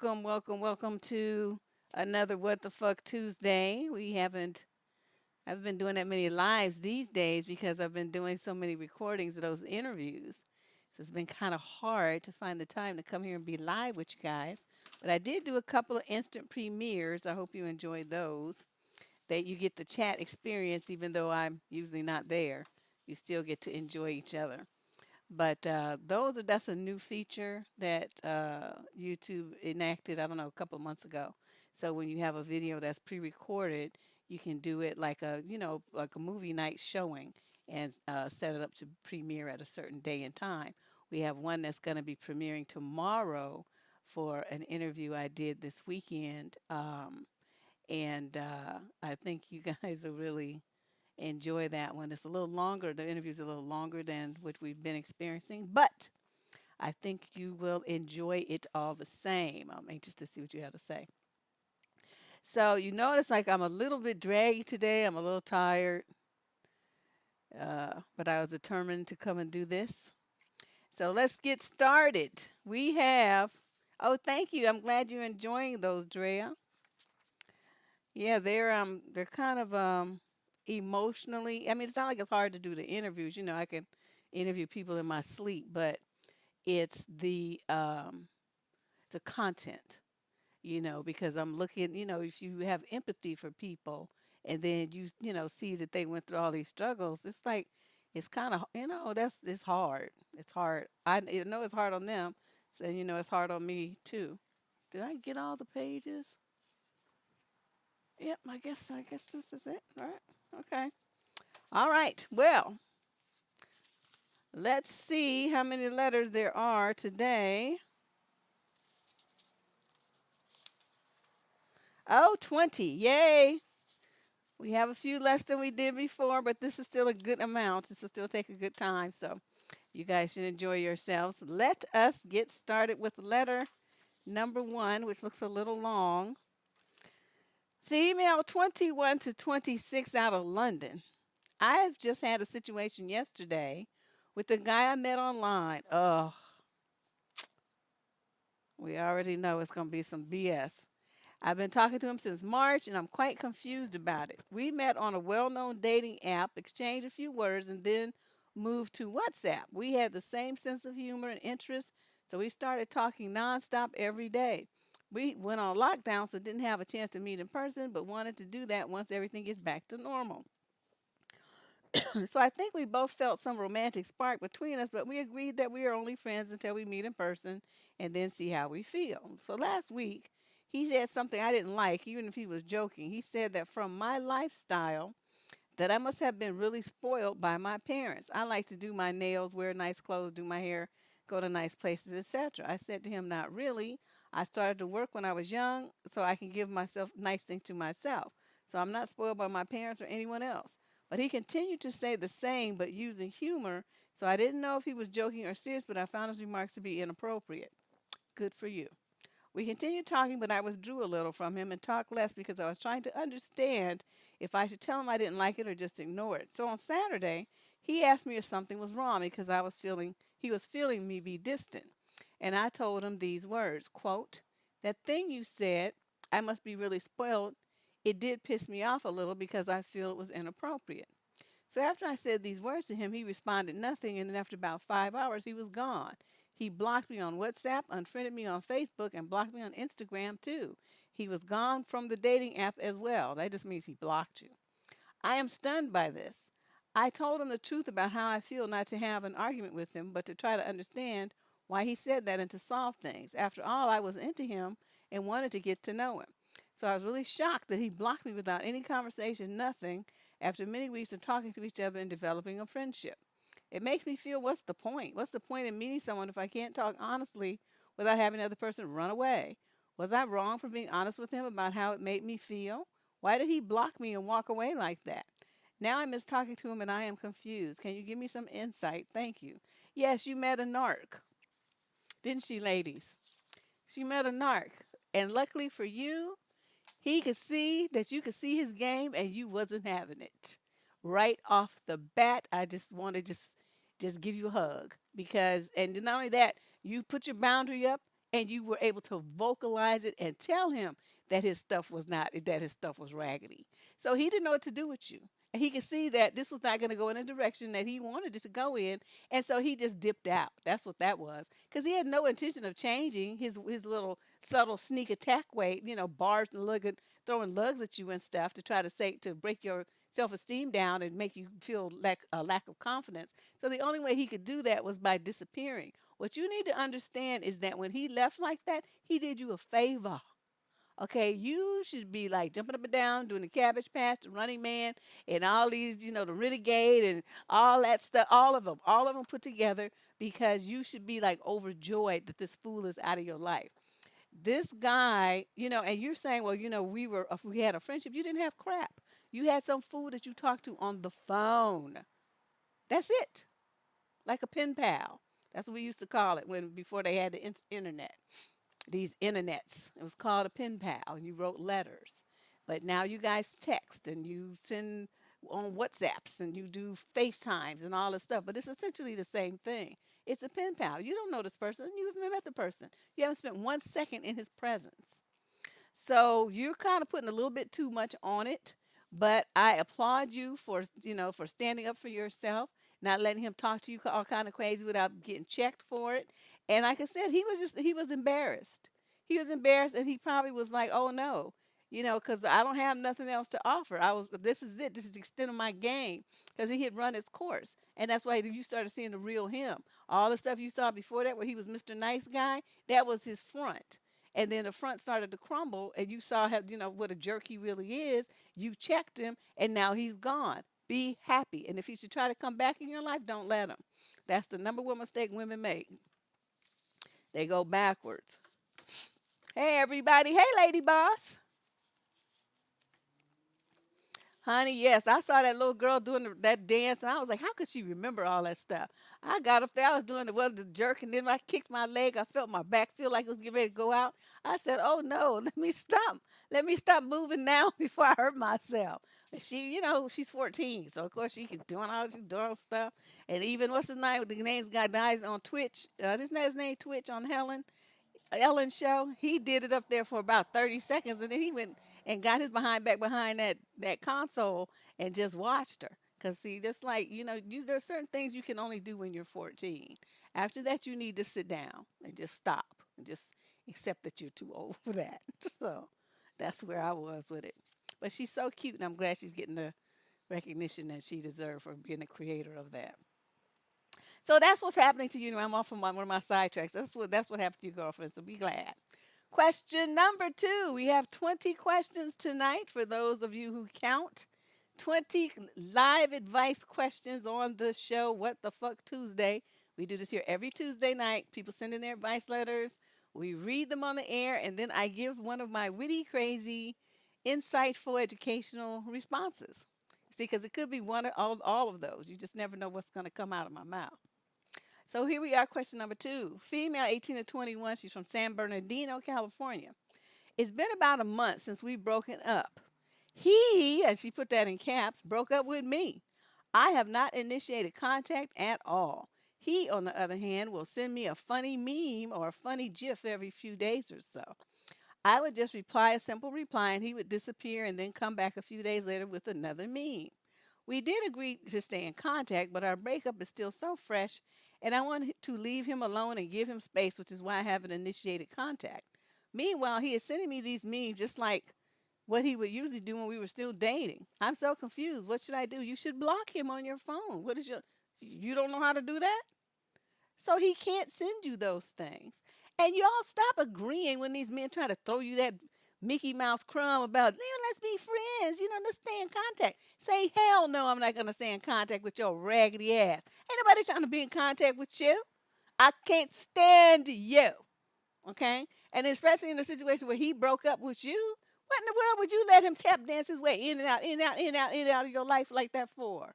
welcome to another What the Fuck Tuesday. I've been doing that many lives these days because I've been doing so many recordings of those interviews. So it's been kind of hard to find the time to come here and be live with you guys. But I did do a couple of instant premieres. I hope you enjoyed those. That you get the chat experience, even though I'm usually not there. You still get to enjoy each other. But that's a new feature that YouTube enacted, I don't know, a couple of months ago. So when you have a video that's pre-recorded, you can do it like like a movie night showing and set it up to premiere at a certain day and time. We have one that's going to be premiering tomorrow for an interview I did this weekend. And I think you guys will really enjoy that one. It's a little longer. The interview's a little longer than what we've been experiencing, but I think you will enjoy it all the same. I'm anxious to see what you have to say. So you notice like I'm a little bit draggy today. I'm a little tired, but I was determined to come and do this. So let's get started. We have. Oh, thank you. I'm glad you're enjoying those, Drea. Yeah, they're kind of emotionally. I mean, it's not like it's hard to do the interviews. I can interview people in my sleep, but it's the content. Because I'm looking. If you have empathy for people, and then you see that they went through all these struggles, it's like it's kind of that's it's hard. It's hard. I know it's hard on them, so it's hard on me too. Did I get all the pages? Yep, I guess this is it. All right. Okay. All right. Well, let's see how many letters there are today. Oh, 20. Yay. We have a few less than we did before, but this is still a good amount. This will still take a good time, so you guys should enjoy yourselves. Let us get started with letter number 1, which looks a little long. Female 21 to 26 out of London. I've just had a situation yesterday with a guy I met online. Oh, we already know it's going to be some BS. I've been talking to him since March and I'm quite confused about it. We met on a well known dating app, exchanged a few words, and then moved to WhatsApp. We had the same sense of humor and interest, so we started talking nonstop every day. We went on lockdown, so didn't have a chance to meet in person, but wanted to do that once everything gets back to normal. So I think we both felt some romantic spark between us, but we agreed that we are only friends until we meet in person and then see how we feel. So last week, he said something I didn't like, even if he was joking. He said that from my lifestyle, that I must have been really spoiled by my parents. I like to do my nails, wear nice clothes, do my hair, go to nice places, etc. I said to him, not really. I started to work when I was young, so I can give myself nice things to myself. So I'm not spoiled by my parents or anyone else. But he continued to say the same, but using humor. So I didn't know if he was joking or serious, but I found his remarks to be inappropriate. Good for you. We continued talking, but I withdrew a little from him and talked less because I was trying to understand if I should tell him I didn't like it or just ignore it. So on Saturday, he asked me if something was wrong because he was feeling me be distant. And I told him these words, quote, that thing you said, I must be really spoiled. It did piss me off a little because I feel it was inappropriate. So after I said these words to him, he responded nothing, and then after about 5 hours, he was gone. He blocked me on WhatsApp, unfriended me on Facebook, and blocked me on Instagram too. He was gone from the dating app as well. That just means he blocked you. I am stunned by this. I told him the truth about how I feel, not to have an argument with him, but to try to understand why he said that and to solve things. After all, I was into him and wanted to get to know him. So I was really shocked that he blocked me without any conversation, nothing, after many weeks of talking to each other and developing a friendship. It makes me feel, what's the point? What's the point in meeting someone if I can't talk honestly without having the other person run away? Was I wrong for being honest with him about how it made me feel? Why did he block me and walk away like that? Now I miss talking to him and I am confused. Can you give me some insight? Thank you. Yes, you met a narc, didn't she, ladies? She met a narc. And luckily for you, he could see that you could see his game and you wasn't having it. Right off the bat, I just want to just give you a hug because and not only that, you put your boundary up and you were able to vocalize it and tell him that his stuff was not that his stuff was raggedy. So he didn't know what to do with you. And he could see that this was not going to go in a direction that he wanted it to go in, and so he just dipped out. That's what that was, because he had no intention of changing his little subtle sneak attack way, bars and throwing lugs at you and stuff to try to say to break your self-esteem down and make you feel like a lack of confidence. So the only way he could do that was by disappearing. What you need to understand is that when he left like that, he did you a favor. Okay, you should be like jumping up and down, doing the Cabbage Patch, the Running Man, and all these, the Renegade and all that stuff, all of them put together, because you should be like overjoyed that this fool is out of your life. This guy, and you're saying, well, if we had a friendship, you didn't have crap. You had some fool that you talked to on the phone. That's it, like a pen pal. That's what we used to call it before they had the internet. These internets. It was called a pen pal. And you wrote letters, but now you guys text and you send on WhatsApps and you do FaceTimes and all this stuff. But it's essentially the same thing. It's a pen pal. You don't know this person. You haven't met the person. You haven't spent 1 second in his presence. So you're kind of putting a little bit too much on it, but I applaud you for standing up for yourself, not letting him talk to you all kind of crazy without getting checked for it. And like I said, he was embarrassed. He was embarrassed, and he probably was like, "Oh no." Because I don't have nothing else to offer. This is it. This is the extent of my game. Because he had run its course. And that's why you started seeing the real him. All the stuff you saw before that, where he was Mr. Nice Guy, that was his front. And then the front started to crumble, and you saw how what a jerk he really is. You checked him, and now he's gone. Be happy, and if he should try to come back in your life, don't let him. That's the number one mistake women make. They go backwards. Hey everybody, hey lady boss. Honey, yes, I saw that little girl doing that dance, and I was like, how could she remember all that stuff? I got up there, I was doing the jerk, and then I kicked my leg. I felt my back feel like it was getting ready to go out. I said, oh no, let me stop. Let me stop moving now before I hurt myself. And she, she's 14, so of course she's doing all stuff. And even what's his name? The name's guy dies on Twitch. Isn't that his name? Twitch on Ellen show. He did it up there for about 30 seconds, and then he went and got his behind back behind that console and just watched her. Cause see, just like there's certain things you can only do when you're 14. After that, you need to sit down and just stop and just accept that you're too old for that. So that's where I was with it. But she's so cute, and I'm glad she's getting the recognition that she deserves for being the creator of that. So that's what's happening to you. I'm off on one of my sidetracks. That's what happened to you, girlfriend. So be glad. Question number 2. We have 20 questions tonight for those of you who count. 20 live advice questions on the show, What the Fuck Tuesday. We do this here every Tuesday night. People send in their advice letters. We read them on the air, and then I give one of my witty, crazy, insightful, educational responses. See, because it could be one or all of those. You just never know what's going to come out of my mouth. So here we are, question number 2. Female, 18 to 21. She's from San Bernardino, California. It's been about a month since we've broken up. He, and she put that in caps, broke up with me. I have not initiated contact at all. He, on the other hand, will send me a funny meme or a funny GIF every few days or so. I would just reply a simple reply, and he would disappear and then come back a few days later with another meme. We did agree to stay in contact, but our breakup is still so fresh, and I want to leave him alone and give him space, which is why I haven't initiated contact. Meanwhile, he is sending me these memes just like what he would usually do when we were still dating. I'm so confused. What should I do? You should block him on your phone. You don't know how to do that? So he can't send you those things. And y'all stop agreeing when these men try to throw you that Mickey Mouse crumb about, let's be friends, let's stay in contact. Say, hell no, I'm not going to stay in contact with your raggedy ass. Ain't nobody trying to be in contact with you. I can't stand you. Okay? And especially in a situation where he broke up with you, what in the world would you let him tap dance his way in and out, in and out, in and out, in and out of your life like that for?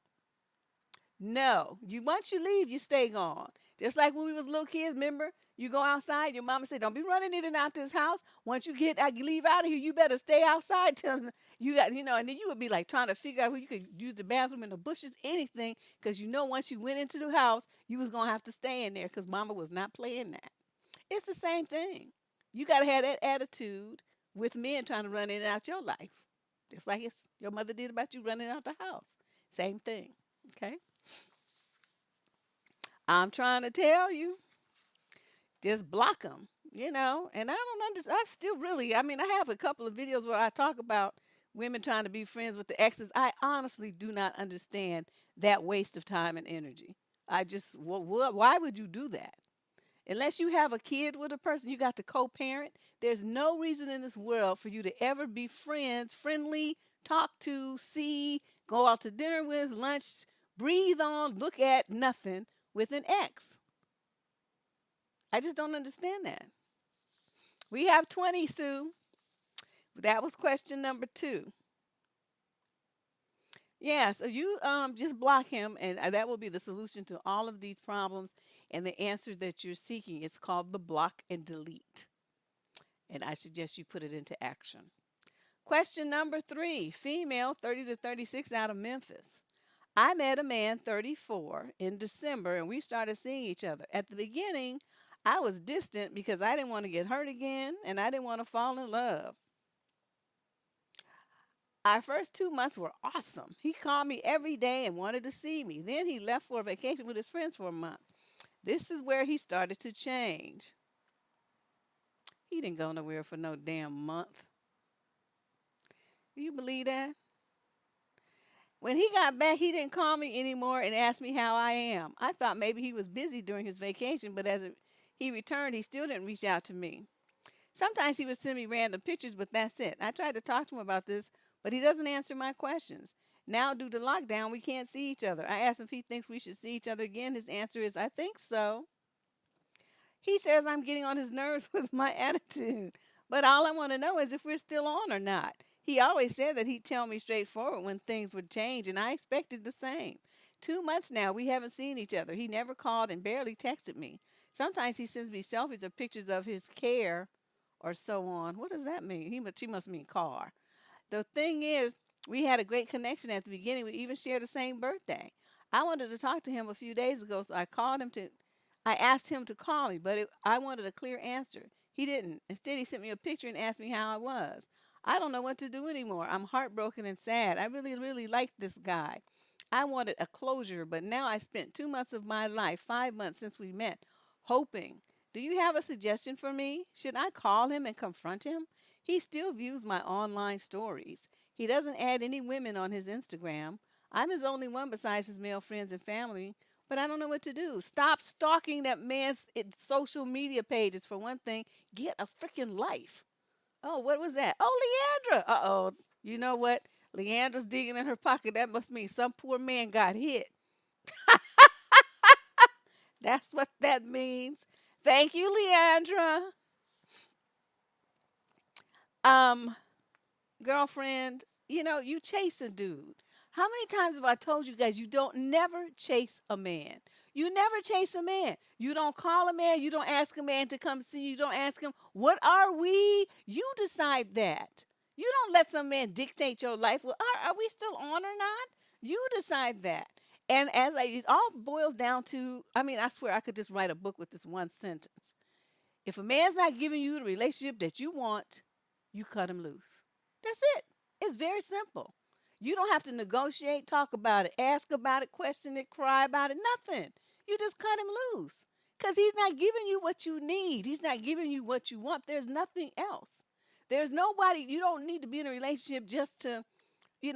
No. Once you leave, you stay gone. Just like when we was little kids, remember? You go outside, your mama said, don't be running in and out this house. Once you leave out of here, you better stay outside till you got, and then you would be like trying to figure out where you could use the bathroom in the bushes, anything, because once you went into the house, you was going to have to stay in there because mama was not playing that. It's the same thing. You got to have that attitude with men trying to run in and out your life. Just like it's your mother did about you running out the house. Same thing. Okay? I'm trying to tell you, just block them, And I don't understand. I still really, I mean, I have a couple of videos where I talk about women trying to be friends with the exes. I honestly do not understand that waste of time and energy. I just, why would you do that? Unless you have a kid with a person, you got to co-parent. There's no reason in this world for you to ever be friends, friendly, talk to, see, go out to dinner with, lunch, breathe on, look at, nothing with an ex. I just don't understand that. We have 20, Sue. That was question number 2. Yeah, so you just block him, and that will be the solution to all of these problems and the answer that you're seeking. It's called the block and delete. And I suggest you put it into action. Question number 3, female, 30 to 36, out of Memphis. I met a man, 34, in December, and we started seeing each other. At the beginning, I was distant because I didn't want to get hurt again and I didn't want to fall in love. Our first 2 months were awesome. He called me every day and wanted to see me. Then he left for a vacation with his friends for a month. This is where he started to change. He didn't go nowhere for no damn month. Do you believe that? When he got back, he didn't call me anymore and ask me how I am. I thought maybe he was busy during his vacation, but he returned, he still didn't reach out to me. Sometimes he would send me random pictures, but that's it. I tried to talk to him about this, but he doesn't answer my questions. Now, due to lockdown, we can't see each other. I asked him if he thinks we should see each other again. His answer is, I think so. He says I'm getting on his nerves with my attitude. But all I want to know is if we're still on or not. He always said that he'd tell me straightforward when things would change, and I expected the same. 2 months now, we haven't seen each other. He never called and barely texted me. Sometimes he sends me selfies or pictures of his care or so on. What does that mean? She must mean car. The thing is, we had a great connection at the beginning. We even shared the same birthday. I wanted to talk to him a few days ago, so I asked him to call me, but I wanted a clear answer. He didn't. Instead, he sent me a picture and asked me how I was. I don't know what to do anymore. I'm heartbroken and sad. I really, really liked this guy. I wanted a closure, but now I spent 2 months of my life, 5 months since we met, hoping. Do you have a suggestion for me? Should I call him and confront him? He still views my online stories. He doesn't add any women on his Instagram. I'm his only one besides his male friends and family, but I don't know what to do. Stop stalking that man's social media pages, for one thing. Get a freaking life. Oh, what was that? Oh, Leandra. Uh-oh. You know what? Leandra's digging in her pocket. That must mean some poor man got hit. That's what that means. Thank you, Leandra. Um, Girlfriend, you chase a dude. How many times have I told you guys you don't never chase a man? You never chase a man. You don't call a man. You don't ask a man to come see you. You don't ask him, what are we? You decide that. You don't let some man dictate your life. Well, are we still on or not? You decide that. And it all boils down to, I mean, I swear I could just write a book with this one sentence. If a man's not giving you the relationship that you want, you cut him loose. That's it. It's very simple. You don't have to negotiate, talk about it, ask about it, question it, cry about it, nothing. You just cut him loose because he's not giving you what you need. He's not giving you what you want. There's nothing else. There's nobody, you don't need to be in a relationship just to,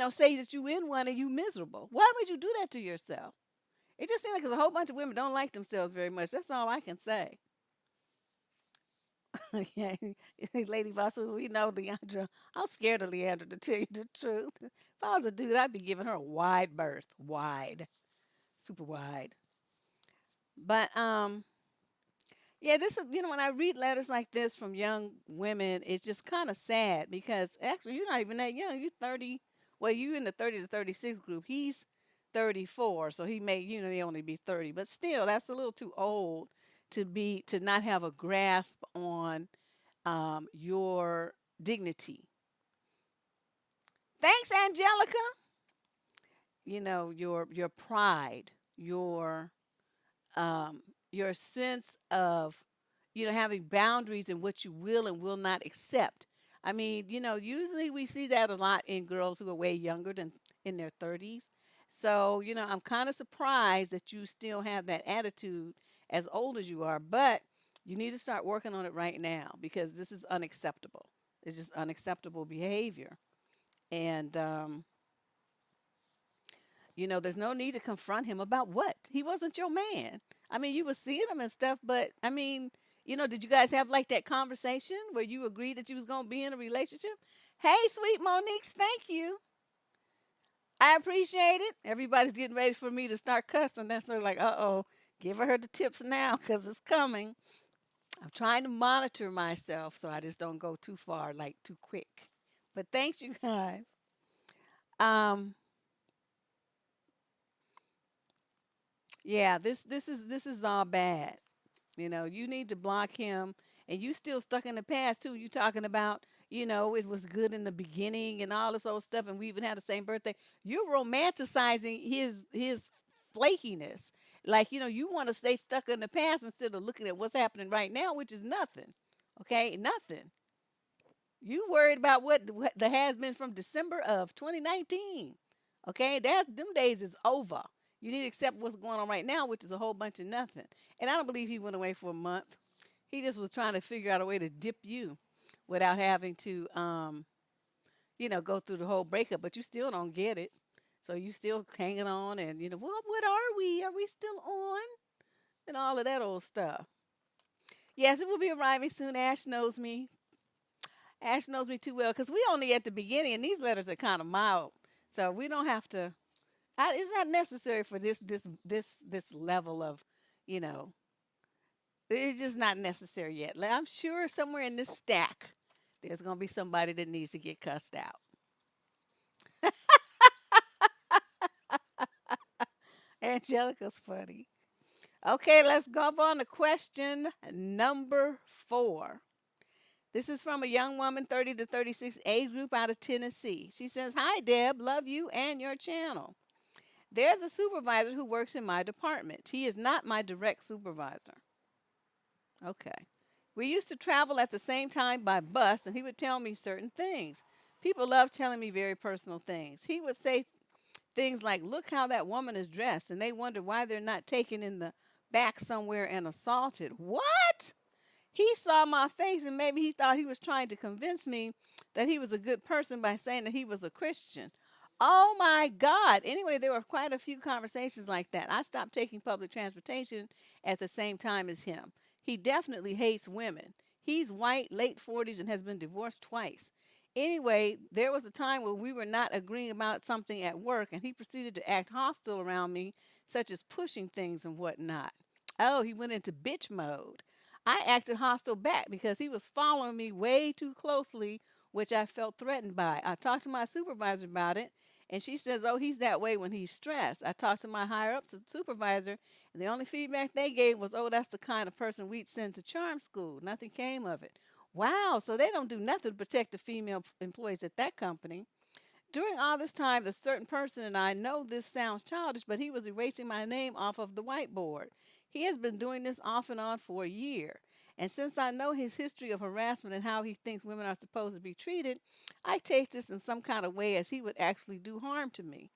say that you in one and you miserable. Why would you do that to yourself? It just seems like there's a whole bunch of women don't like themselves very much. That's all I can say. Yeah, Lady Boss, we know Leandra. I'm scared of Leandra, to tell you the truth. If I was a dude, I'd be giving her a wide berth. Wide. Super wide. But yeah, this is, when I read letters like this from young women, it's just kind of sad because actually you're not even that young. You're 30. Well, you in the 30 to 36 group. He's 34, so he may, he only be 30, but still that's a little too old to not have a grasp on your dignity. Thanks, Angelica. Your pride, your sense of, having boundaries in what you will and will not accept. I mean, usually we see that a lot in girls who are way younger than in their 30s. So, I'm kind of surprised that you still have that attitude as old as you are, but you need to start working on it right now because this is unacceptable. It's just unacceptable behavior. And, there's no need to confront him about what? He wasn't your man. I mean, you were seeing him and stuff, but I mean, did you guys have like that conversation where you agreed that you was gonna be in a relationship? Hey, sweet Monique, thank you. I appreciate it. Everybody's getting ready for me to start cussing. That's sort of like, uh-oh, give her the tips now because it's coming. I'm trying to monitor myself so I just don't go too far, like too quick. But thanks, you guys. Um, yeah, this is all bad. You need to block him, and you still stuck in the past too. You talking about, it was good in the beginning and all this old stuff, and we even had the same birthday. You're romanticizing his flakiness. Like, you want to stay stuck in the past instead of looking at what's happening right now, which is nothing. Okay, nothing. You worried about what the has been from December of 2019. Okay, them days is over. You need to accept what's going on right now, which is a whole bunch of nothing. And I don't believe he went away for a month. He just was trying to figure out a way to dip you without having to, go through the whole breakup. But you still don't get it. So you still hanging on, and well, what are we? Are we still on? And all of that old stuff. Yes, it will be arriving soon. Ash knows me. Ash knows me too well because we only at the beginning, and these letters are kind of mild, so we don't have to. It's not necessary for this level of, you know, it's just not necessary yet. Like, I'm sure somewhere in this stack, there's gonna be somebody that needs to get cussed out. Angelica's funny. Okay, let's go on to question number 4. This is from a young woman, 30 to 36, age group out of Tennessee. She says, "Hi, Deb. Love you and your channel. There's a supervisor who works in my department. He is not my direct supervisor." Okay. "We used to travel at the same time by bus, and he would tell me certain things. People love telling me very personal things. He would say things like, 'Look how that woman is dressed,' and they wonder why they're not taken in the back somewhere and assaulted." What? He saw my face, and maybe he thought he was trying to convince me that he was a good person by saying that he was a Christian. Oh my God. Anyway, there were quite a few conversations like that. I stopped taking public transportation at the same time as him. He definitely hates women. He's white, late 40s, and has been divorced twice. Anyway, there was a time where we were not agreeing about something at work, and he proceeded to act hostile around me, such as pushing things and whatnot. Oh, he went into bitch mode. I acted hostile back because he was following me way too closely, which I felt threatened by. I talked to my supervisor about it, and she says, "Oh, he's that way when he's stressed." I talked to my higher ups supervisor, and the only feedback they gave was, "Oh, that's the kind of person we'd send to charm school." Nothing came of it. Wow, so they don't do nothing to protect the female employees at that company. During all this time, the certain person, and I know this sounds childish, but he was erasing my name off of the whiteboard. He has been doing this off and on for a year. And since I know his history of harassment and how he thinks women are supposed to be treated, I take this in some kind of way as he would actually do harm to me.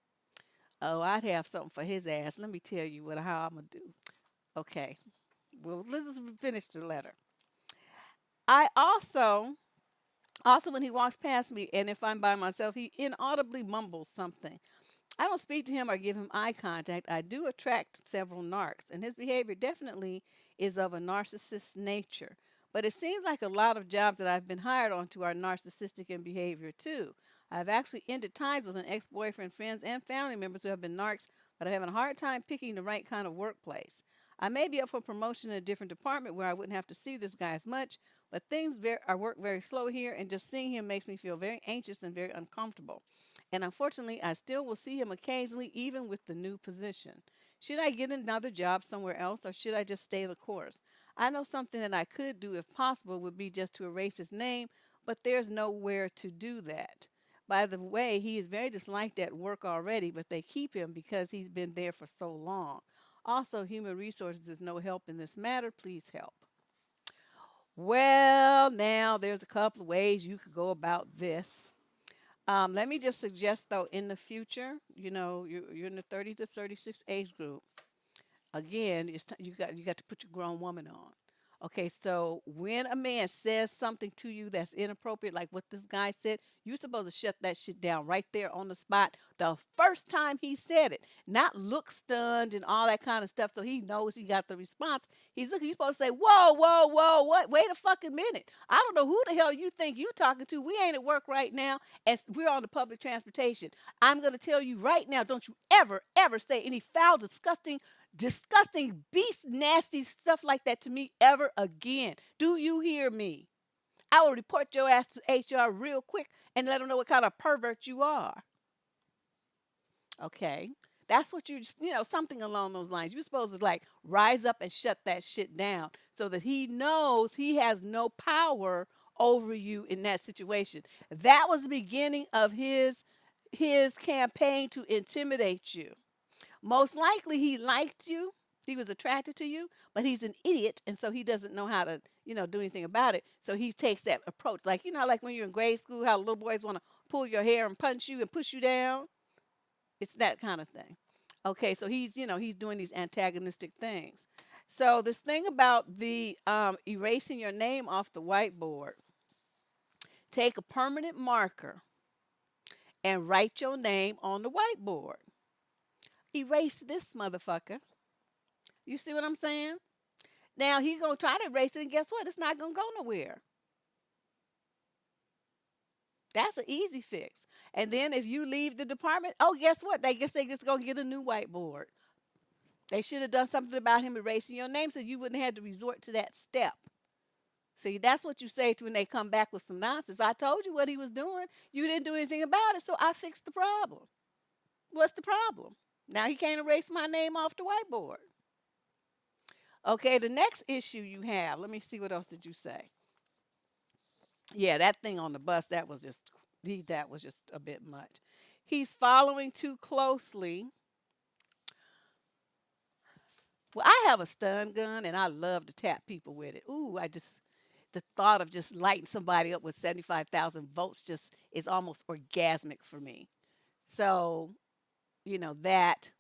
Oh, I'd have something for his ass. Let me tell you how I'm going to do. Okay. Well, let's finish the letter. I also, when he walks past me, and if I'm by myself, he inaudibly mumbles something. I don't speak to him or give him eye contact. I do attract several narcs, and his behavior definitely is of a narcissist nature. But it seems like a lot of jobs that I've been hired onto are narcissistic in behavior too. I've actually ended ties with an ex-boyfriend, friends, and family members who have been narcs, but I'm having a hard time picking the right kind of workplace. I may be up for promotion in a different department where I wouldn't have to see this guy as much, but things are work very slow here, and just seeing him makes me feel very anxious and very uncomfortable. And unfortunately, I still will see him occasionally, even with the new position. Should I get another job somewhere else, or should I just stay the course? I know something that I could do, if possible, would be just to erase his name, but there's nowhere to do that. By the way, he is very disliked at work already, but they keep him because he's been there for so long. Also, human resources is no help in this matter. Please help. Well, now there's a couple of ways you could go about this. Let me just suggest, though, in the future, you're in the 30 to 36 age group. Again, you got to put your grown woman on. Okay, so when a man says something to you that's inappropriate, like what this guy said, you're supposed to shut that shit down right there on the spot the first time he said it, not look stunned and all that kind of stuff. So he knows he got the response. He's looking. You're supposed to say, "Whoa, whoa, whoa, what? Wait a fucking minute! I don't know who the hell you think you talking to. We ain't at work right now, and we're on the public transportation. I'm gonna tell you right now. Don't you ever, ever say any foul, disgusting beast nasty stuff like that to me ever again. Do you hear me? I will report your ass to HR real quick and let them know what kind of pervert you are." Okay. That's what something along those lines. You're supposed to like rise up and shut that shit down so that he knows he has no power over you in that situation. That was the beginning of his campaign to intimidate you. Most likely he liked you. He was attracted to you, but he's an idiot, and so he doesn't know how to, do anything about it. So he takes that approach, like like when you're in grade school, how little boys want to pull your hair and punch you and push you down. It's that kind of thing. Okay, so he's doing these antagonistic things. So this thing about the erasing your name off the whiteboard, take a permanent marker and write your name on the whiteboard. Erase this motherfucker. You see what I'm saying? Now he's gonna try to erase it, and guess what? It's not gonna go nowhere. That's an easy fix. And then if you leave the department, oh, guess what? They guess they just gonna get a new whiteboard. They should have done something about him erasing your name so you wouldn't have to resort to that step. See, that's what you say to when they come back with some nonsense. I told you what he was doing. You didn't do anything about it, so I fixed the problem. What's the problem? Now he can't erase my name off the whiteboard. Okay, the next issue you have, let me see, what else did you say? Yeah, that thing on the bus, that was just a bit much. He's following too closely. Well, I have a stun gun and I love to tap people with it. Ooh, the thought of just lighting somebody up with 75,000 volts just is almost orgasmic for me. So, that.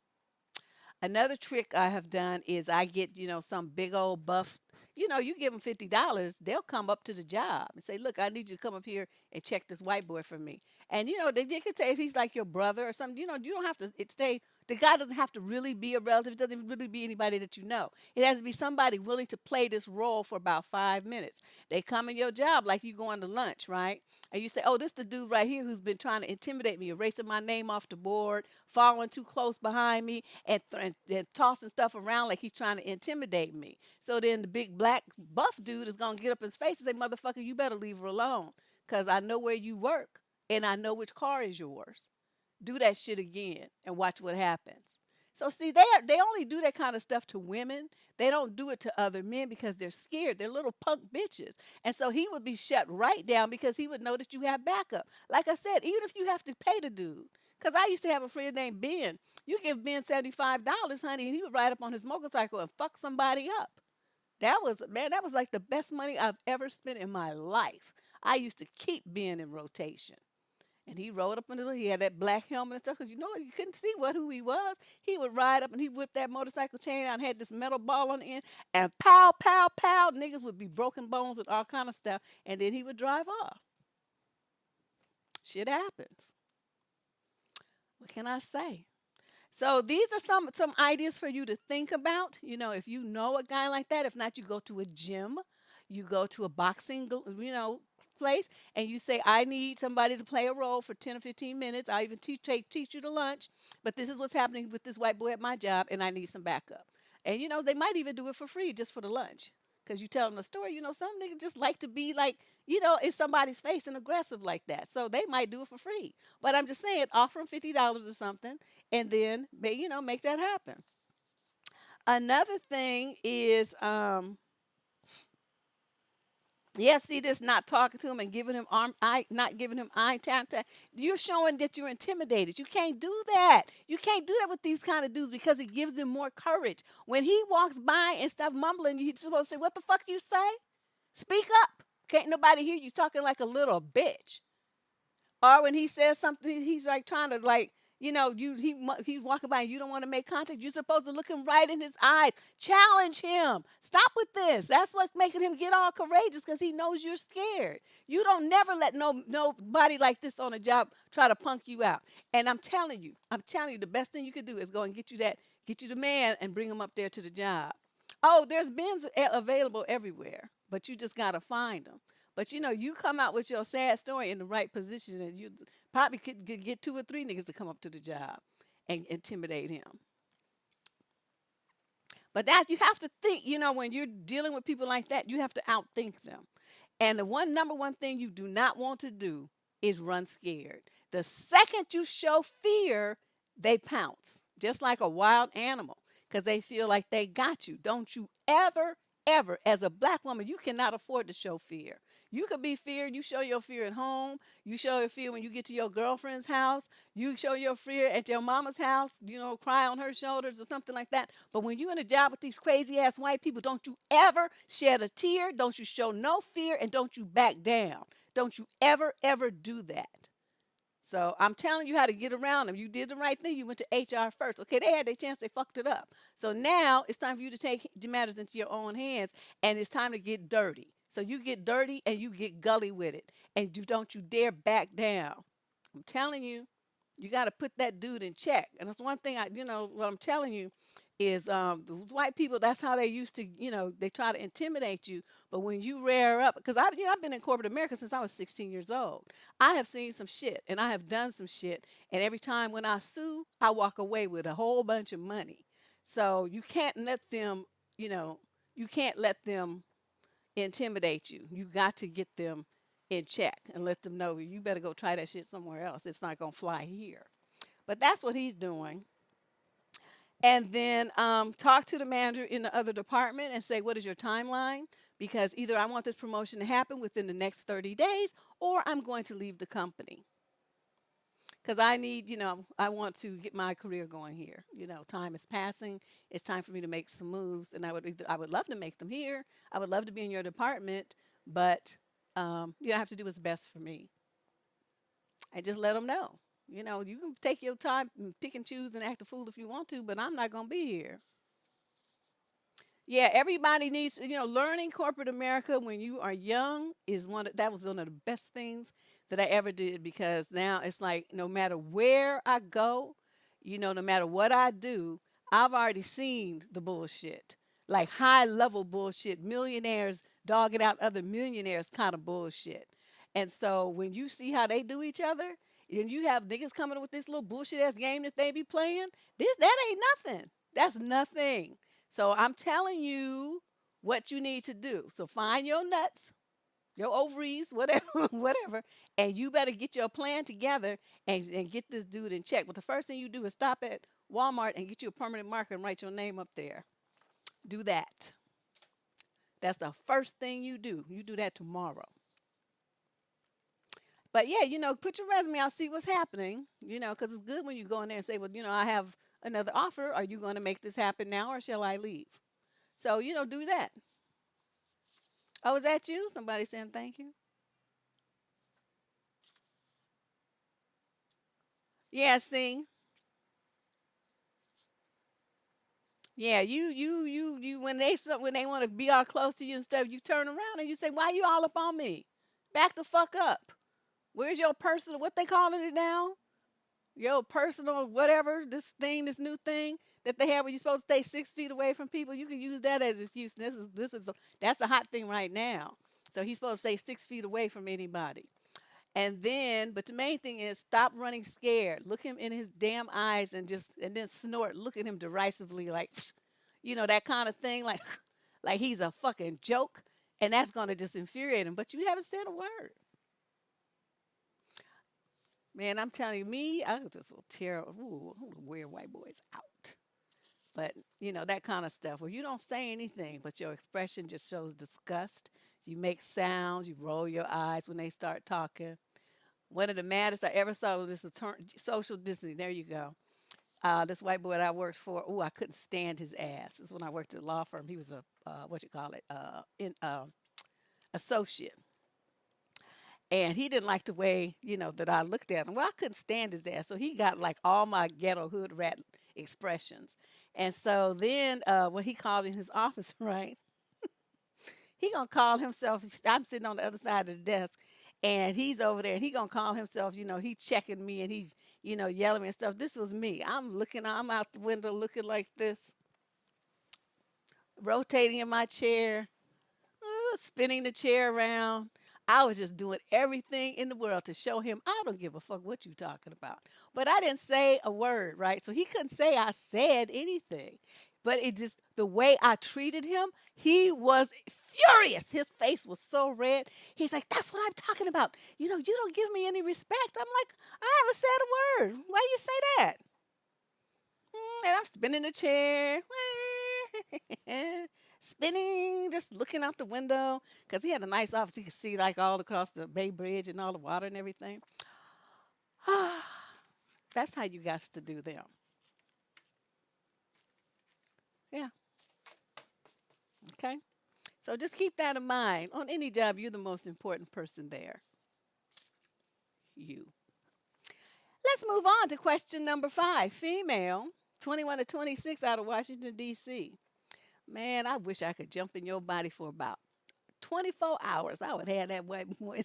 Another trick I have done is I get, some big old buff. You give them $50, they'll come up to the job and say, "Look, I need you to come up here and check this whiteboard for me." And they could say he's like your brother or something. You don't have to stay. The guy doesn't have to really be a relative. It doesn't even really be anybody that you know. It has to be somebody willing to play this role for about 5 minutes. They come in your job like you going to lunch, right? And you say, "Oh, this the dude right here who's been trying to intimidate me, erasing my name off the board, following too close behind me, and tossing stuff around like he's trying to intimidate me." So then the big black buff dude is gonna get up in his face and say, "Motherfucker, you better leave her alone, cause I know where you work and I know which car is yours. Do that shit again and watch what happens." So see, they only do that kind of stuff to women. They don't do it to other men because they're scared. They're little punk bitches. And so he would be shut right down because he would know that you have backup. Like I said, even if you have to pay the dude. Because I used to have a friend named Ben. You give Ben $75, honey, and he would ride up on his motorcycle and fuck somebody up. That was like the best money I've ever spent in my life. I used to keep Ben in rotation. And he rode up under he had that black helmet and stuff, because you couldn't see who he was. He would ride up and he whipped that motorcycle chain out and had this metal ball on the end, and pow, pow, pow, niggas would be broken bones and all kind of stuff, and then he would drive off. Shit happens. What can I say? So these are some ideas for you to think about. If you know a guy like that, if not, you go to a gym, you go to a boxing, place, and you say, "I need somebody to play a role for 10 or 15 minutes. I even teach you to lunch, but this is what's happening with this white boy at my job, and I need some backup." And they might even do it for free just for the lunch. Because you tell them the story, some niggas just like to be like, in somebody's face and aggressive like that. So they might do it for free. But I'm just saying, offer them $50 or something, and then, make that happen. Another thing is, yeah, see this, not talking to him and giving him not giving him eye contact. You're showing that you're intimidated. You can't do that. You can't do that with these kind of dudes because it gives them more courage. When he walks by and stuff mumbling, you're supposed to say, "What the fuck you say?" Speak up. Can't nobody hear you talking like a little bitch. Or when he says something, he's like trying to like, he's walking by and you don't want to make contact. You're supposed to look him right in his eyes. Challenge him. Stop with this. That's what's making him get all courageous because he knows you're scared. You don't never let nobody like this on a job try to punk you out. And I'm telling you, the best thing you could do is go and get you the man and bring him up there to the job. Oh, there's bins available everywhere, but you just gotta find them. But you come out with your sad story in the right position, and you probably could get two or three niggas to come up to the job and intimidate him. But that you have to think, when you're dealing with people like that, you have to outthink them. And the number one thing you do not want to do is run scared. The second you show fear, they pounce, just like a wild animal, because they feel like they got you. Don't you ever, ever, as a black woman, you cannot afford to show fear. You could be feared. You show your fear at home. You show your fear when you get to your girlfriend's house. You show your fear at your mama's house, cry on her shoulders or something like that. But when you're in a job with these crazy ass white people, don't you ever shed a tear. Don't you show no fear, and don't you back down. Don't you ever, ever do that. So I'm telling you how to get around them. You did the right thing. You went to HR first. Okay, they had their chance. They fucked it up. So now it's time for you to take the matters into your own hands, and it's time to get dirty. So you get dirty and you get gully with it, and don't you dare back down. I'm telling you, you got to put that dude in check. And that's one thing what I'm telling you is those white people. That's how they used to, they try to intimidate you. But when you rear up, because I've been in corporate America since I was 16 years old. I have seen some shit, and I have done some shit. And every time when I sue, I walk away with a whole bunch of money. So you can't let them, you know, you can't let them intimidate you. You got to get them in check and let them know you better go try that shit somewhere else. It's not gonna fly here. But that's what he's doing. And then talk to the manager in the other department and say, what is your timeline? Because either I want this promotion to happen within the next 30 days or I'm going to leave the company. Because I need, I want to get my career going here. Time is passing. It's time for me to make some moves, and I would love to make them here. I would love to be in your department, but you have to do what's best for me. And just let them know. You can take your time and pick and choose and act a fool if you want to, but I'm not gonna be here. Yeah, everybody needs, learning corporate America when you are young is that was one of the best things that I ever did because now it's like no matter where I go, no matter what I do, I've already seen the bullshit. Like high level bullshit, millionaires dogging out other millionaires kind of bullshit. And so when you see how they do each other, and you have niggas coming up with this little bullshit ass game that they be playing, that ain't nothing. That's nothing. So I'm telling you what you need to do. So find your nuts, your ovaries, whatever, whatever, and you better get your plan together and get this dude in check. But the first thing you do is stop at Walmart and get you a permanent marker and write your name up there. Do that. That's the first thing you do. You do that tomorrow. But yeah, put your resume out, see what's happening, because it's good when you go in there and say, well, I have another offer. Are you going to make this happen now or shall I leave? So, do that. Oh, is that you? Somebody saying thank you? Yeah, see? Yeah, when they want to be all close to you and stuff, you turn around and you say, why you all up on me? Back the fuck up. Where's your personal, what they calling it now? Your personal whatever, this new thing that they have where you're supposed to stay 6 feet away from people. You can use that as excuse. That's the hot thing right now. So he's supposed to stay 6 feet away from anybody. And then, but the main thing is stop running scared. Look him in his damn eyes and then snort. Look at him derisively, like, that kind of thing, like, like he's a fucking joke, and that's gonna just infuriate him. But you haven't said a word. Man, I'm telling you, I was just so terrible. Ooh, weird white boys out. But, that kind of stuff. Well, you don't say anything, but your expression just shows disgust. You make sounds, you roll your eyes when they start talking. One of the maddest I ever saw was this social distancing. There you go. This white boy that I worked for, I couldn't stand his ass. This is when I worked at a law firm. He was a, what you call it, associate. And he didn't like the way, that I looked at him. Well, I couldn't stand his ass. So he got like all my ghetto hood rat expressions. And so then when he called in his office, right, he gonna call himself, I'm sitting on the other side of the desk, and he's over there, and he gonna call himself, he checking me, and he's, yelling at me and stuff. This was me. I'm out the window looking like this, rotating in my chair, spinning the chair around. I was just doing everything in the world to show him I don't give a fuck what you talking about. But I didn't say a word, right? So he couldn't say I said anything. But it just the way I treated him, he was furious. His face was so red. He's like, "That's what I'm talking about. You don't give me any respect." I'm like, "I haven't said a word. Why you say that?" And I'm spinning the chair, spinning, just looking out the window because he had a nice office. He could see like all across the Bay Bridge and all the water and everything. That's how you got to do them. Yeah. Okay. So just keep that in mind. On any job, you're the most important person there. You. Let's move on to question number 5. Female, 21 to 26, out of Washington, D.C. Man, I wish I could jump in your body for about 24 hours. I would have that white boy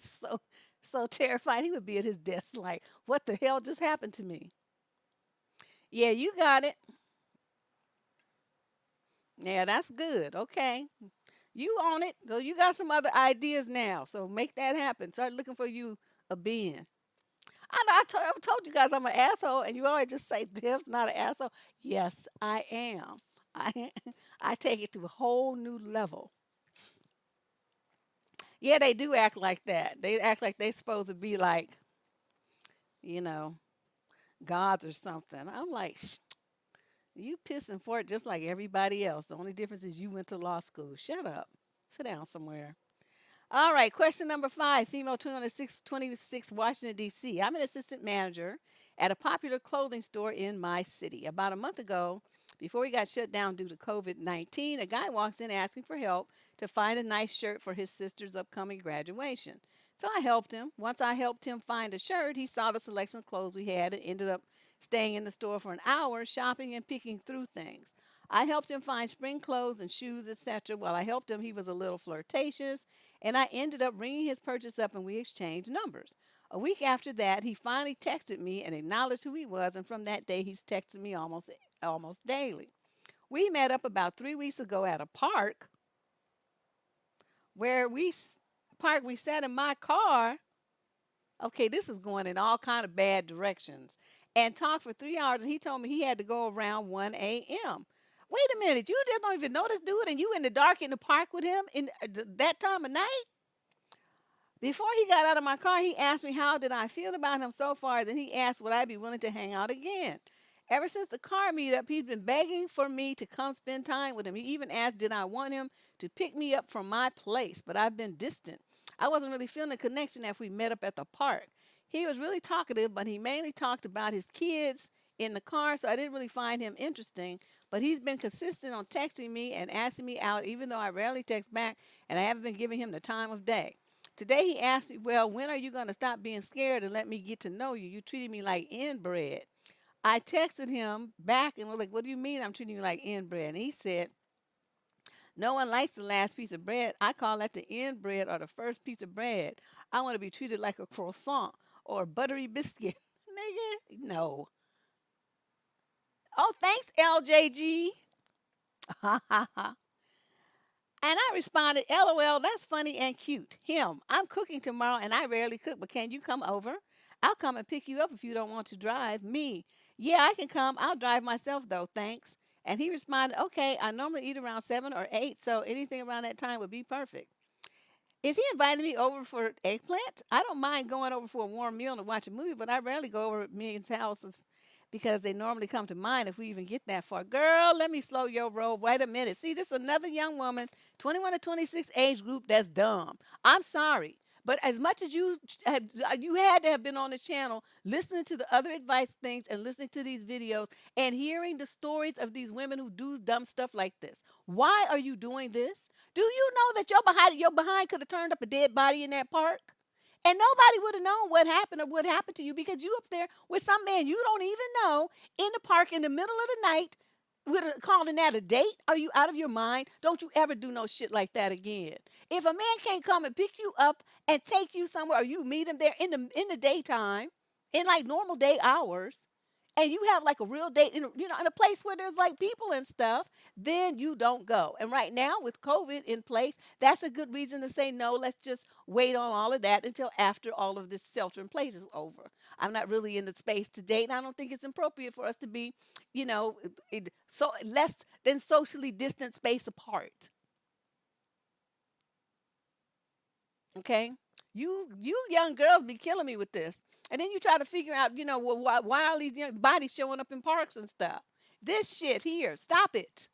so terrified. He would be at his desk like, what the hell just happened to me? Yeah, you got it. Yeah, that's good. Okay. You on it. So you got some other ideas now. So make that happen. Start looking for you a being. I know I told you guys I'm an asshole, and you always just say Dev's not an asshole. Yes, I am. I I take it to a whole new level. Yeah, they do act like that. They act like they supposed to be like, you know, gods or something. I'm like, you pissing for it just like everybody else. The only difference is you went to law school. Shut up. Sit down somewhere. All right, question number 5, female 26, Washington, D.C. I'm an assistant manager at a popular clothing store in my city. About a month ago, before we got shut down due to COVID-19, a guy walks in asking for help to find a nice shirt for his sister's upcoming graduation. So I helped him. Once I helped him find a shirt, he saw the selection of clothes we had and ended up staying in the store for an hour, shopping and picking through things. I helped him find spring clothes and shoes, etc. While I helped him, he was a little flirtatious, and I ended up ringing his purchase up and we exchanged numbers. A week after that, he finally texted me and acknowledged who he was, and from that day, he's texted me almost daily. We met up about 3 weeks ago at a where we parked. We sat in my car. Okay, this is going in all kind of bad directions. And talked for 3 hours, and he told me he had to go around 1 a.m. Wait a minute, you just don't even know this dude, and you in the dark in the park with him in that time of night? Before he got out of my car, he asked me how did I feel about him so far. Then he asked would I be willing to hang out again. Ever since the car meetup, he's been begging for me to come spend time with him. He even asked did I want him to pick me up from my place, but I've been distant. I wasn't really feeling a connection after we met up at the park. He was really talkative, but he mainly talked about his kids in the car, so I didn't really find him interesting. But he's been consistent on texting me and asking me out, even though I rarely text back and I haven't been giving him the time of day. Today he asked me, well, when are you going to stop being scared and let me get to know you? You treated me like inbred. I texted him back and was like, what do you mean I'm treating you like inbred? And he said, no one likes the last piece of bread. I call that the end bread or the first piece of bread. I want to be treated like a croissant or a buttery biscuit. Nigga, no. Oh, thanks, LJG. Ha ha ha. And I responded, LOL, that's funny and cute. Him, I'm cooking tomorrow and I rarely cook, but can you come over? I'll come and pick you up if you don't want to drive. Me, yeah, I can come. I'll drive myself though, thanks. And he responded, okay, I normally eat around 7 or 8, so anything around that time would be perfect. Is he inviting me over for eggplant? I don't mind going over for a warm meal and to watch a movie, but I rarely go over at men's houses because they normally come to mine if we even get that far. Girl, let me slow your roll. Wait a minute. See, this is another young woman, 21 to 26 age group that's dumb. I'm sorry. But as much as you had to have been on the channel listening to the other advice things and listening to these videos and hearing the stories of these women who do dumb stuff like this. Why are you doing this? Do you know that your behind could have turned up a dead body in that park? And nobody would have known what happened or what happened to you because you up there with some man you don't even know in the park in the middle of the night calling that a date? Are you out of your mind? Don't you ever do no shit like that again. If a man can't come and pick you up and take you somewhere or you meet him there in the daytime, in like normal day hours, and you have like a real date in a place where there's like people and stuff, then you don't go. And right now with COVID in place, that's a good reason to say no. Let's just wait on all of that until after all of this shelter in place is over. I'm not really in the space to date, and I don't think it's appropriate for us to be, so less than socially distant space apart. Okay, you young girls be killing me with this, and then you try to figure out, why all these young bodies showing up in parks and stuff. This shit here, stop it.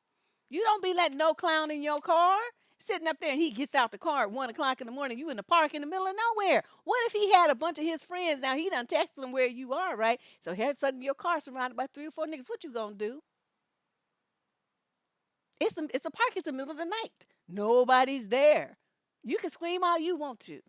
You don't be letting no clown in your car sitting up there and he gets out the car at 1 o'clock in the morning. You in the park in the middle of nowhere. What if he had a bunch of his friends? Now he done texted them where you are, right? So here suddenly your car surrounded by 3 or 4 niggas. What you gonna do? It's a park. It's the middle of the night. Nobody's there. You can scream all you want to.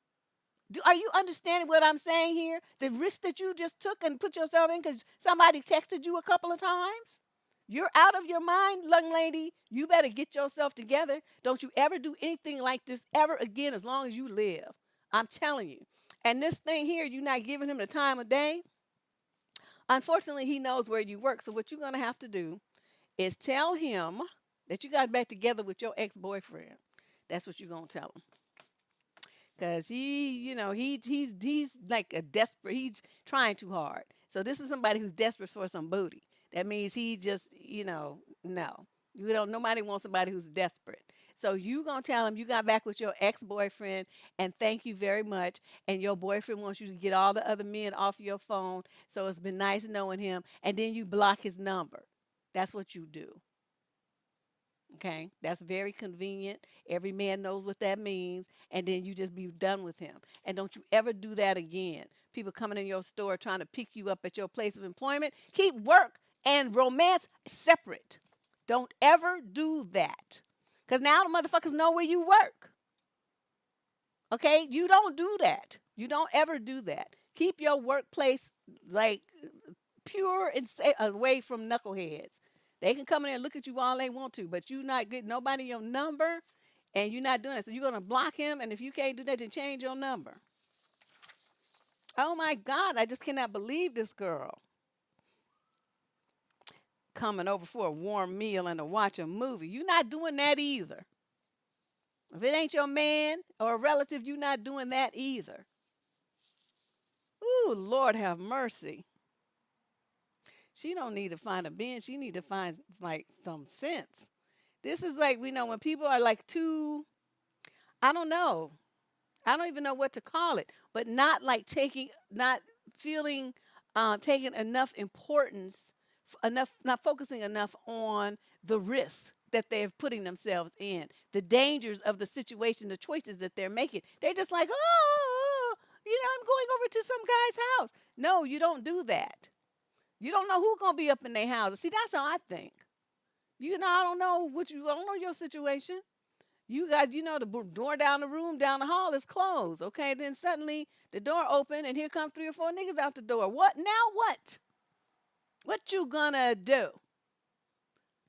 Are you understanding what I'm saying here? The risk that you just took and put yourself in because somebody texted you a couple of times? You're out of your mind, young lady. You better get yourself together. Don't you ever do anything like this ever again as long as you live. I'm telling you. And this thing here, you're not giving him the time of day. Unfortunately, he knows where you work. So what you're going to have to do is tell him that you got back together with your ex-boyfriend. That's what you're going to tell him. Because he's like a desperate, he's trying too hard. So this is somebody who's desperate for some booty. That means he just, no. Nobody wants somebody who's desperate. So you gonna tell him you got back with your ex-boyfriend and thank you very much. And your boyfriend wants you to get all the other men off your phone. So it's been nice knowing him. And then you block his number. That's what you do. Okay, that's very convenient. Every man knows what that means, and then you just be done with him. And don't you ever do that again. People coming in your store trying to pick you up at your place of employment. Keep work and romance separate. Don't ever do that. Because now the motherfuckers know where you work. Okay, you don't do that. You don't ever do that. Keep your workplace like pure and away from knuckleheads. They can come in there and look at you all they want to, but you not getting nobody your number, and you're not doing it. So you're gonna block him, and if you can't do that, then change your number. Oh my God, I just cannot believe this girl coming over for a warm meal and to watch a movie. You're not doing that either. If it ain't your man or a relative, you're not doing that either. Ooh, Lord have mercy. She don't need to find a bench. She need to find like some sense. This is like we know when people are like too, I don't know. I don't even know what to call it, but not like not feeling, taking enough importance, not focusing enough on the risk that they're putting themselves in, the dangers of the situation, the choices that they're making. They're just like, oh, I'm going over to some guy's house. No, you don't do that. You don't know who's gonna be up in their houses. See, that's how I think. I don't know I don't know your situation. You got, the door down the room, down the hall is closed. Okay, then suddenly the door open and here come 3 or 4 niggas out the door. What now? What? What you gonna do?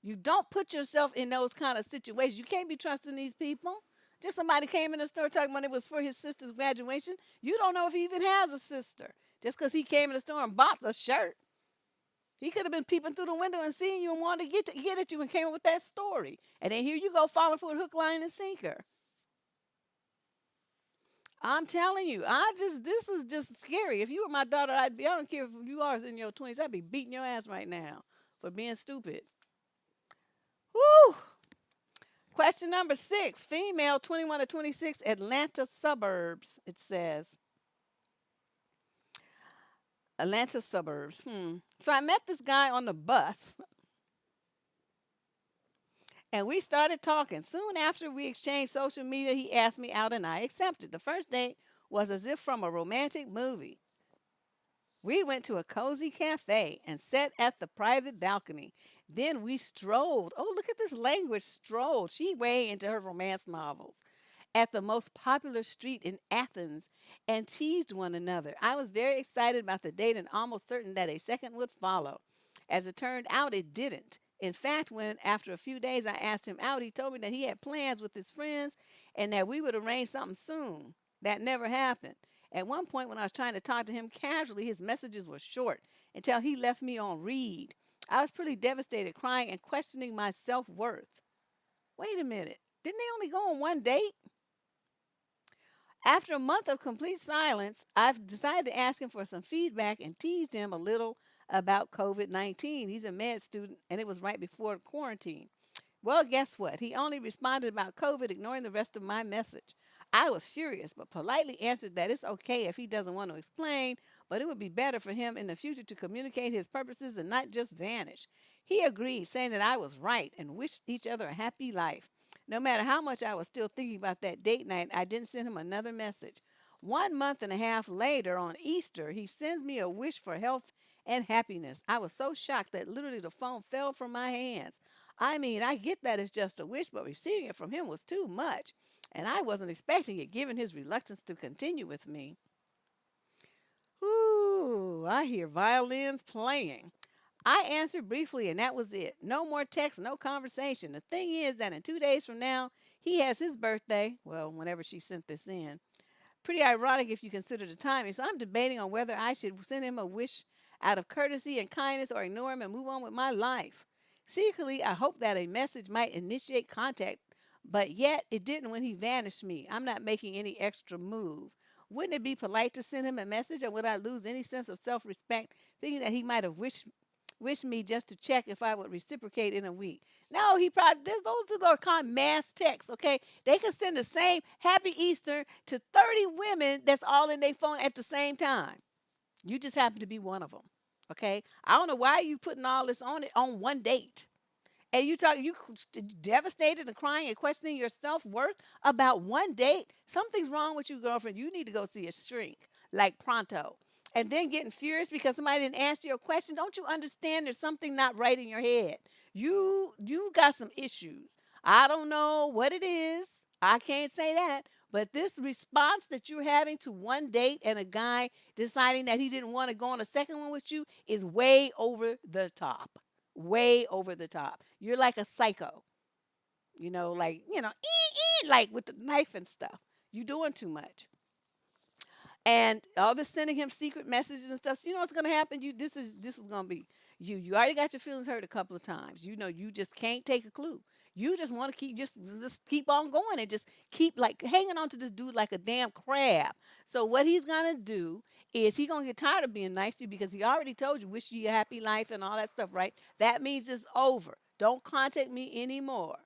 You don't put yourself in those kind of situations. You can't be trusting these people. Just somebody came in the store talking about it was for his sister's graduation. You don't know if he even has a sister. Just because he came in the store and bought the shirt. He could have been peeping through the window and seeing you and wanted to get at you and came up with that story. And then here you go falling for a hook, line, and sinker. I'm telling you, this is just scary. If you were my daughter, I don't care if you are in your 20s, I'd be beating your ass right now for being stupid. Woo! Question number 6, female, 21 to 26, Atlanta suburbs, it says. Atlanta suburbs. So I met this guy on the bus, and we started talking. Soon after we exchanged social media, he asked me out, and I accepted. The first date was as if from a romantic movie. We went to a cozy cafe and sat at the private balcony. Then we strolled. Oh, look at this language, strolled. She way into her romance novels at the most popular street in Athens and teased one another. I was very excited about the date and almost certain that a second would follow. As it turned out, it didn't. In fact, when after a few days I asked him out, he told me that he had plans with his friends and that we would arrange something soon. That never happened. At one point, when I was trying to talk to him casually, his messages were short until he left me on read. I was pretty devastated, crying and questioning my self worth. Wait a minute. Didn't they only go on one date? After a month of complete silence, I've decided to ask him for some feedback and teased him a little about COVID 19. He's a med student, and it was right before quarantine. Well, guess what? He only responded about COVID, ignoring the rest of my message. I was furious, but politely answered that it's okay if he doesn't want to explain, but it would be better for him in the future to communicate his purposes and not just vanish. He agreed, saying that I was right and wished each other a happy life. No matter how much I was still thinking about that date night, I didn't send him another message. 1 month and a half later, on Easter, he sends me a wish for health and happiness. I was so shocked that literally the phone fell from my hands. I mean, I get that it's just a wish, but receiving it from him was too much. And I wasn't expecting it, given his reluctance to continue with me. Ooh, I hear violins playing. I answered briefly, and that was it. No more text, no conversation. The thing is that in 2 days from now, he has his birthday. Well, whenever she sent this in. Pretty ironic if you consider the timing. So I'm debating on whether I should send him a wish out of courtesy and kindness or ignore him and move on with my life. Secretly, I hope that a message might initiate contact, but yet it didn't when he vanished me. I'm not making any extra move. Wouldn't it be polite to send him a message, or would I lose any sense of self respect thinking that he might have wished me just to check if I would reciprocate in a week? No, he probably, those are called mass texts, okay? They can send the same Happy Easter to 30 women that's all in their phone at the same time. You just happen to be one of them, okay? I don't know why you putting all this on it on one date. And you devastated and crying and questioning your self-worth about one date. Something's wrong with you, girlfriend. You need to go see a shrink, like pronto. And then getting furious because somebody didn't answer your question. Don't you understand there's something not right in your head? You got some issues. I don't know what it is. I can't say that. But this response that you're having to one date and a guy deciding that he didn't want to go on a second one with you is way over the top. Way over the top. You're like a psycho. Like, like with the knife and stuff. You're doing too much. And all this sending him secret messages and stuff. So you know what's gonna happen? This is gonna be you. You already got your feelings hurt a couple of times. You just can't take a clue. You just want to just keep on going and just keep like hanging on to this dude like a damn crab. So what he's gonna do is he gonna get tired of being nice to you because he already told you wish you a happy life and all that stuff, right? That means it's over. Don't contact me anymore.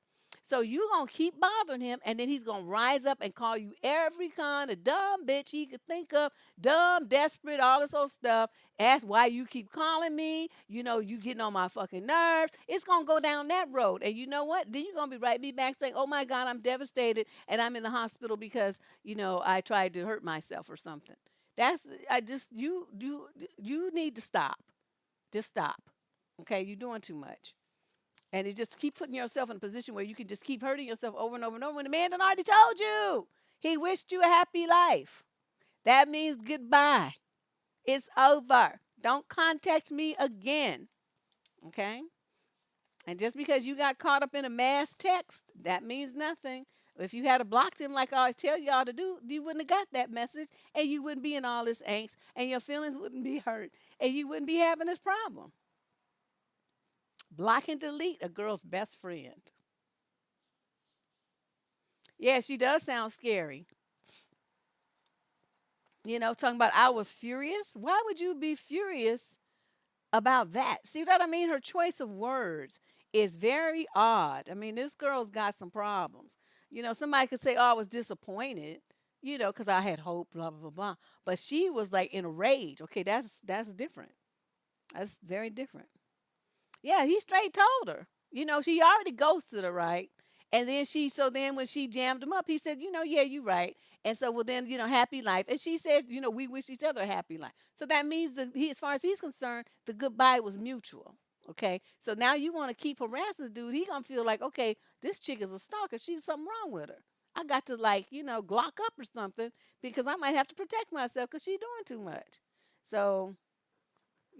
So you gonna keep bothering him, and then he's gonna rise up and call you every kind of dumb bitch he could think of, dumb, desperate, all this old stuff. Ask why you keep calling me. You getting on my fucking nerves. It's gonna go down that road, and you know what? Then you're gonna be writing me back saying, "Oh my God, I'm devastated, and I'm in the hospital because I tried to hurt myself or something." That's I just you need to stop. Just stop. Okay, you're doing too much. And you just keep putting yourself in a position where you can just keep hurting yourself over and over and over when the man done already told you. He wished you a happy life. That means goodbye. It's over. Don't contact me again. Okay? And just because you got caught up in a mass text, that means nothing. If you had blocked him like I always tell y'all to do, you wouldn't have got that message and you wouldn't be in all this angst and your feelings wouldn't be hurt and you wouldn't be having this problem. Block and delete a girl's best friend. Yeah, she does sound scary. Talking about I was furious. Why would you be furious about that? See what I mean? Her choice of words is very odd. I mean, this girl's got some problems. Somebody could say, "Oh, I was disappointed," because I had hope, blah blah blah blah. But she was like in a rage. Okay, that's different. That's very different. Yeah, he straight told her. She already ghosted her, right? And then so then when she jammed him up, he said, yeah, you right. And so, well, then, happy life. And she said, we wish each other a happy life. So that means that as far as he's concerned, the goodbye was mutual. Okay, so now you want to keep harassing the dude. He gonna feel like, okay, this chick is a stalker. She's something wrong with her. I got to like, glock up or something because I might have to protect myself because she's doing too much. So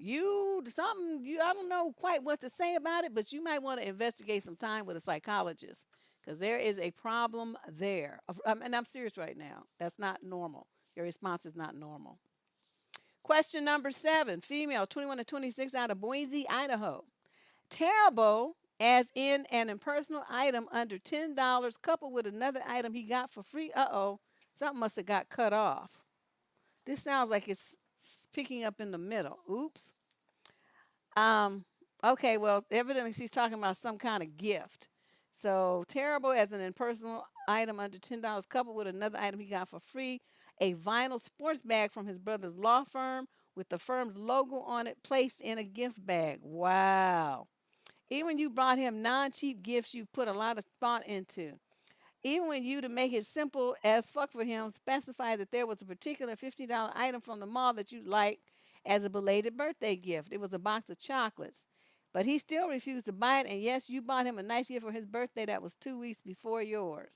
I don't know quite what to say about it, but you might want to investigate some time with a psychologist because there is a problem there. And I'm serious right now. That's not normal. Your response is not normal. Question number 7, female, 21 to 26, out of Boise, Idaho. Terrible, as in an impersonal item under $10 coupled with another item he got for free. Uh-oh, something must have got cut off. This sounds like it's picking up in the middle. Oops. Um, okay, well, evidently she's talking about some kind of gift. So terrible as an impersonal item under $10 coupled with another item he got for free, a vinyl sports bag from his brother's law firm with the firm's logo on it placed in a gift bag. Wow. Even when you brought him non-cheap gifts you put a lot of thought into. Even when you, to make it simple as fuck for him, specified that there was a particular $50 item from the mall that you liked as a belated birthday gift. It was a box of chocolates. But he still refused to buy it, and yes, you bought him a nice gift for his birthday that was 2 weeks before yours.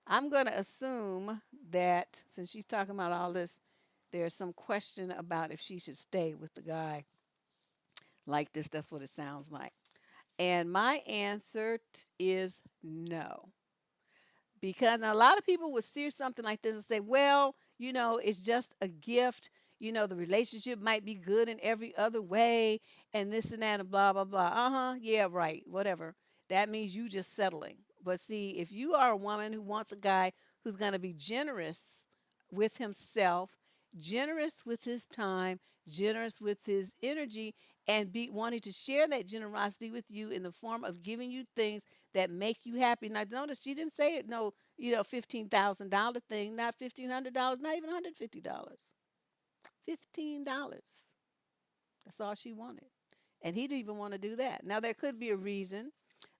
I'm going to assume that since she's talking about all this, there's some question about if she should stay with the guy like this. That's what it sounds like. And my answer is no. Because a lot of people would see something like this and say, well, it's just a gift. The relationship might be good in every other way and this and that and blah, blah, blah. Uh-huh. Yeah, right. Whatever. That means you just settling. But see, if you are a woman who wants a guy who's going to be generous with himself, generous with his time, generous with his energy, and be wanting to share that generosity with you in the form of giving you things that make you happy. Now, notice she didn't say it, no, $15,000 thing, not $1,500, not even $150. $15. That's all she wanted. And he didn't even want to do that. Now, there could be a reason,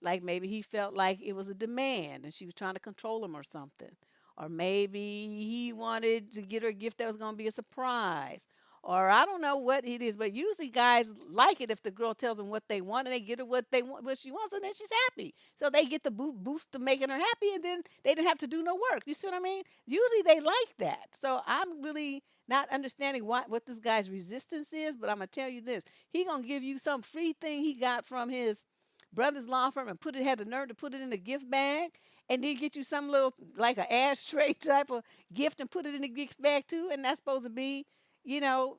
like maybe he felt like it was a demand and she was trying to control him or something. Or maybe he wanted to get her a gift that was going to be a surprise. Or I don't know what it is, but usually guys like it if the girl tells them what they want and they get her what they want, what she wants, and then she's happy. So they get the boost to making her happy, and then they didn't have to do no work. You see what I mean? Usually they like that. So I'm really not understanding what this guy's resistance is, but I'm gonna tell you this: he gonna give you some free thing he got from his brother's law firm and had the nerve to put it in a gift bag, and then get you some little like an ashtray type of gift and put it in the gift bag too, and that's supposed to be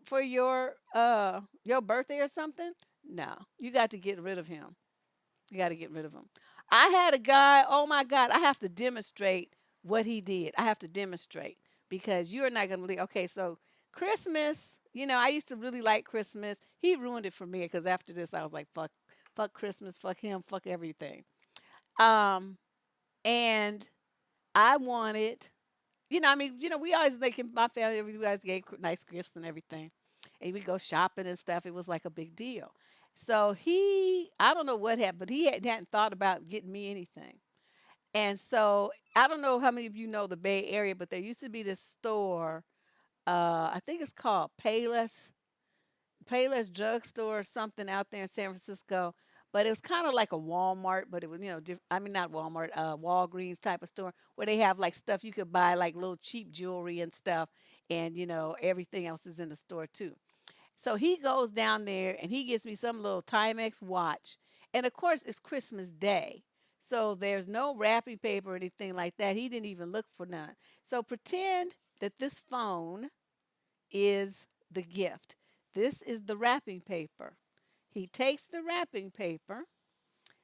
for your birthday or something. No, you got to get rid of him. You got to get rid of him. I had a guy, oh my God, I have to demonstrate what he did. I have to demonstrate because you're not going to believe. Okay, so Christmas, I used to really like Christmas. He ruined it for me because after this, I was like, fuck Christmas, fuck him, fuck everything. Um, and I wanted, we always, like in my family, we always gave nice gifts and everything. And we go shopping and stuff. It was like a big deal. So I don't know what happened, but he hadn't thought about getting me anything. And so I don't know how many of you know the Bay Area, but there used to be this store. I think it's called Payless Drugstore or something out there in San Francisco. But it was kind of like a Walmart, but it was, I mean, not Walmart, Walgreens type of store where they have like stuff you could buy, like little cheap jewelry and stuff. And, everything else is in the store too. So he goes down there and he gives me some little Timex watch. And of course, it's Christmas Day. So there's no wrapping paper or anything like that. He didn't even look for none. So pretend that this phone is the gift. This is the wrapping paper. He takes the wrapping paper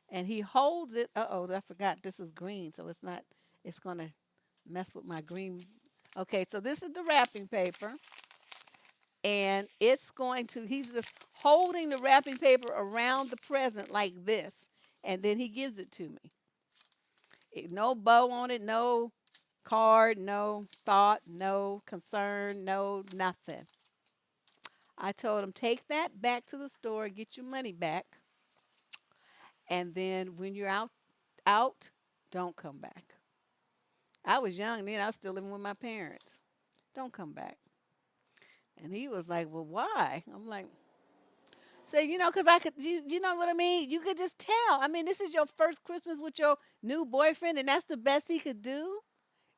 and he holds it. Uh-oh, I forgot this is green, so it's going to mess with my green. Okay, so this is the wrapping paper. And he's just holding the wrapping paper around the present like this. And then he gives it to me. No bow on it, no card, no thought, no concern, no nothing. I told him, take that back to the store, get your money back. And then when you're out, don't come back. I was young then. I was still living with my parents. Don't come back. And he was like, well, why? I'm like, So, because I could, you know what I mean? You could just tell. I mean, this is your first Christmas with your new boyfriend, and that's the best he could do.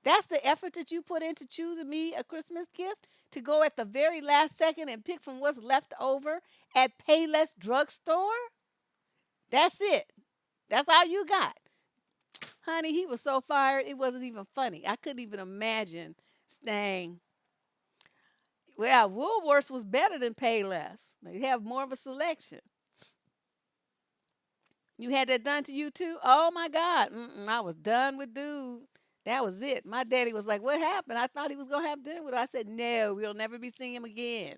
That's the effort that you put into choosing me a Christmas gift to go at the very last second and pick from what's left over at Payless Drugstore. That's it. That's all you got. Honey, he was so fired, it wasn't even funny. I couldn't even imagine staying. Well, Woolworths was better than Payless. They have more of a selection. You had that done to you too? Oh my God. I was done with dude. That was it. My daddy was like, "What happened?" I thought he was going to have dinner with her. I said, "No, we'll never be seeing him again."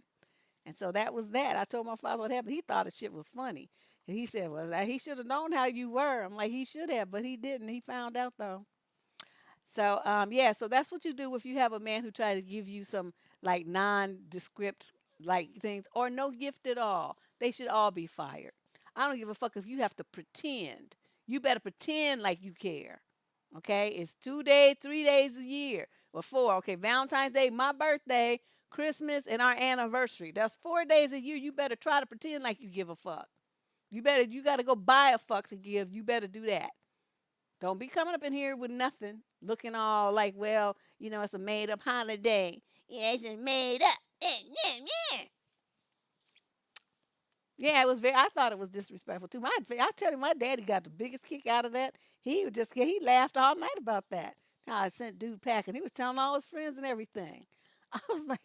And so that was that. I told my father what happened. He thought the shit was funny. And he said, "Well, he should have known how you were." I'm like, "He should have, but he didn't. He found out though." So yeah, so that's what you do if you have a man who tries to give you some like nondescript like things or no gift at all. They should all be fired. I don't give a fuck if you have to pretend. You better pretend like you care. Okay? It's 2 days, 3 days a year. Or four. Okay, Valentine's Day, my birthday, Christmas, and our anniversary. That's 4 days a year. You better try to pretend like you give a fuck. You gotta go buy a fuck to give. You better do that. Don't be coming up in here with nothing, looking all like, well, it's a made up holiday. Yeah, it's just made up. Yeah, yeah. Yeah, it was very. I thought it was disrespectful too. I tell you, my daddy got the biggest kick out of that. He laughed all night about that. How I sent dude packing. He was telling all his friends and everything. I was like,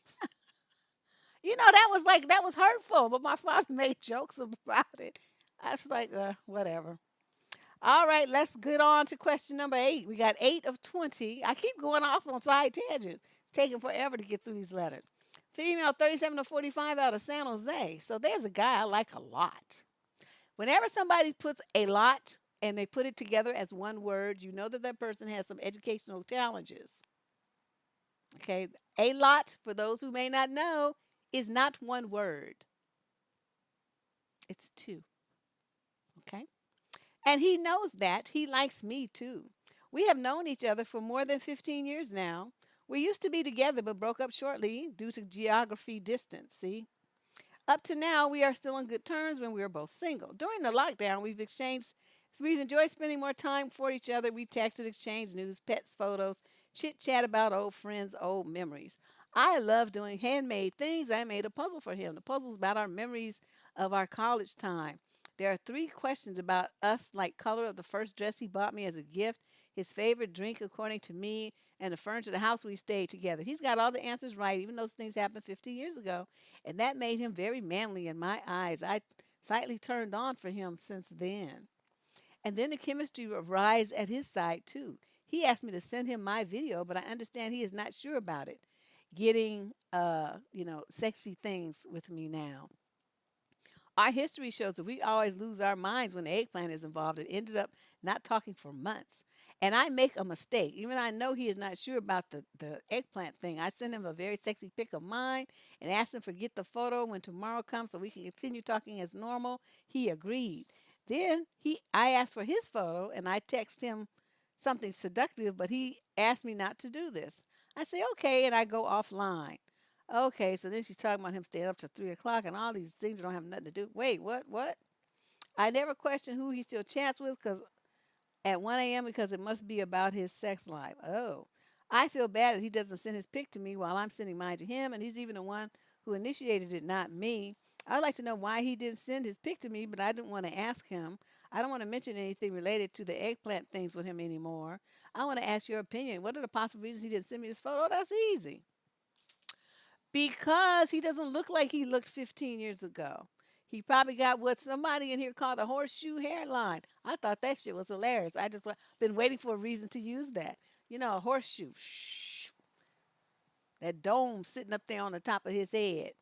that was hurtful. But my father made jokes about it. I was like, whatever. All right, let's get on to question number 8. We got 8 of 20. I keep going off on side tangents. It's taking forever to get through these letters. Female 37 to 45 out of San Jose. So there's a guy I like a lot. Whenever somebody puts a lot and they put it together as one word, you know that that person has some educational challenges. Okay, a lot, for those who may not know, is not one word, it's two. Okay. And he knows that. He likes me too. We have known each other for more than 15 years now. We used to be together but broke up shortly due to geography distance. See? Up to now, we are still on good terms when we are both single. During the lockdown, we've enjoyed spending more time for each other. We texted, exchanged news, pets, photos, chit chat about old friends, old memories. I love doing handmade things. I made a puzzle for him. The puzzle is about our memories of our college time. There are 3 questions about us, like color of the first dress he bought me as a gift, his favorite drink according to me, and the furniture of the house we stayed together. He's got all the answers right, even those things happened 50 years ago, and that made him very manly in my eyes. I slightly turned on for him since then. And then the chemistry rise at his side too. He asked me to send him my video, but I understand he is not sure about it. Getting sexy things with me now. Our history shows that we always lose our minds when the eggplant is involved and ended up not talking for months. And I make a mistake. Even I know he is not sure about the eggplant thing. I send him a very sexy pic of mine and asked him to forget the photo when tomorrow comes so we can continue talking as normal. He agreed. Then I asked for his photo and I text him something seductive, but he asked me not to do this. I say, okay, and I go offline. Okay, so then she's talking about him staying up to 3 o'clock and all these things that don't have nothing to do. Wait, what? What? I never question who he still chats with because at 1 a.m. because it must be about his sex life. Oh, I feel bad that he doesn't send his pic to me while I'm sending mine to him, and he's even the one who initiated it, not me. I'd like to know why he didn't send his pic to me, but I didn't want to ask him. I don't want to mention anything related to the eggplant things with him anymore. I want to ask your opinion. What are the possible reasons he didn't send me this photo? That's easy. Because he doesn't look like he looked 15 years ago. He probably got what somebody in here called a horseshoe hairline. I thought that shit was hilarious. I just been waiting for a reason to use that. A horseshoe. Shh. That dome sitting up there on the top of his head.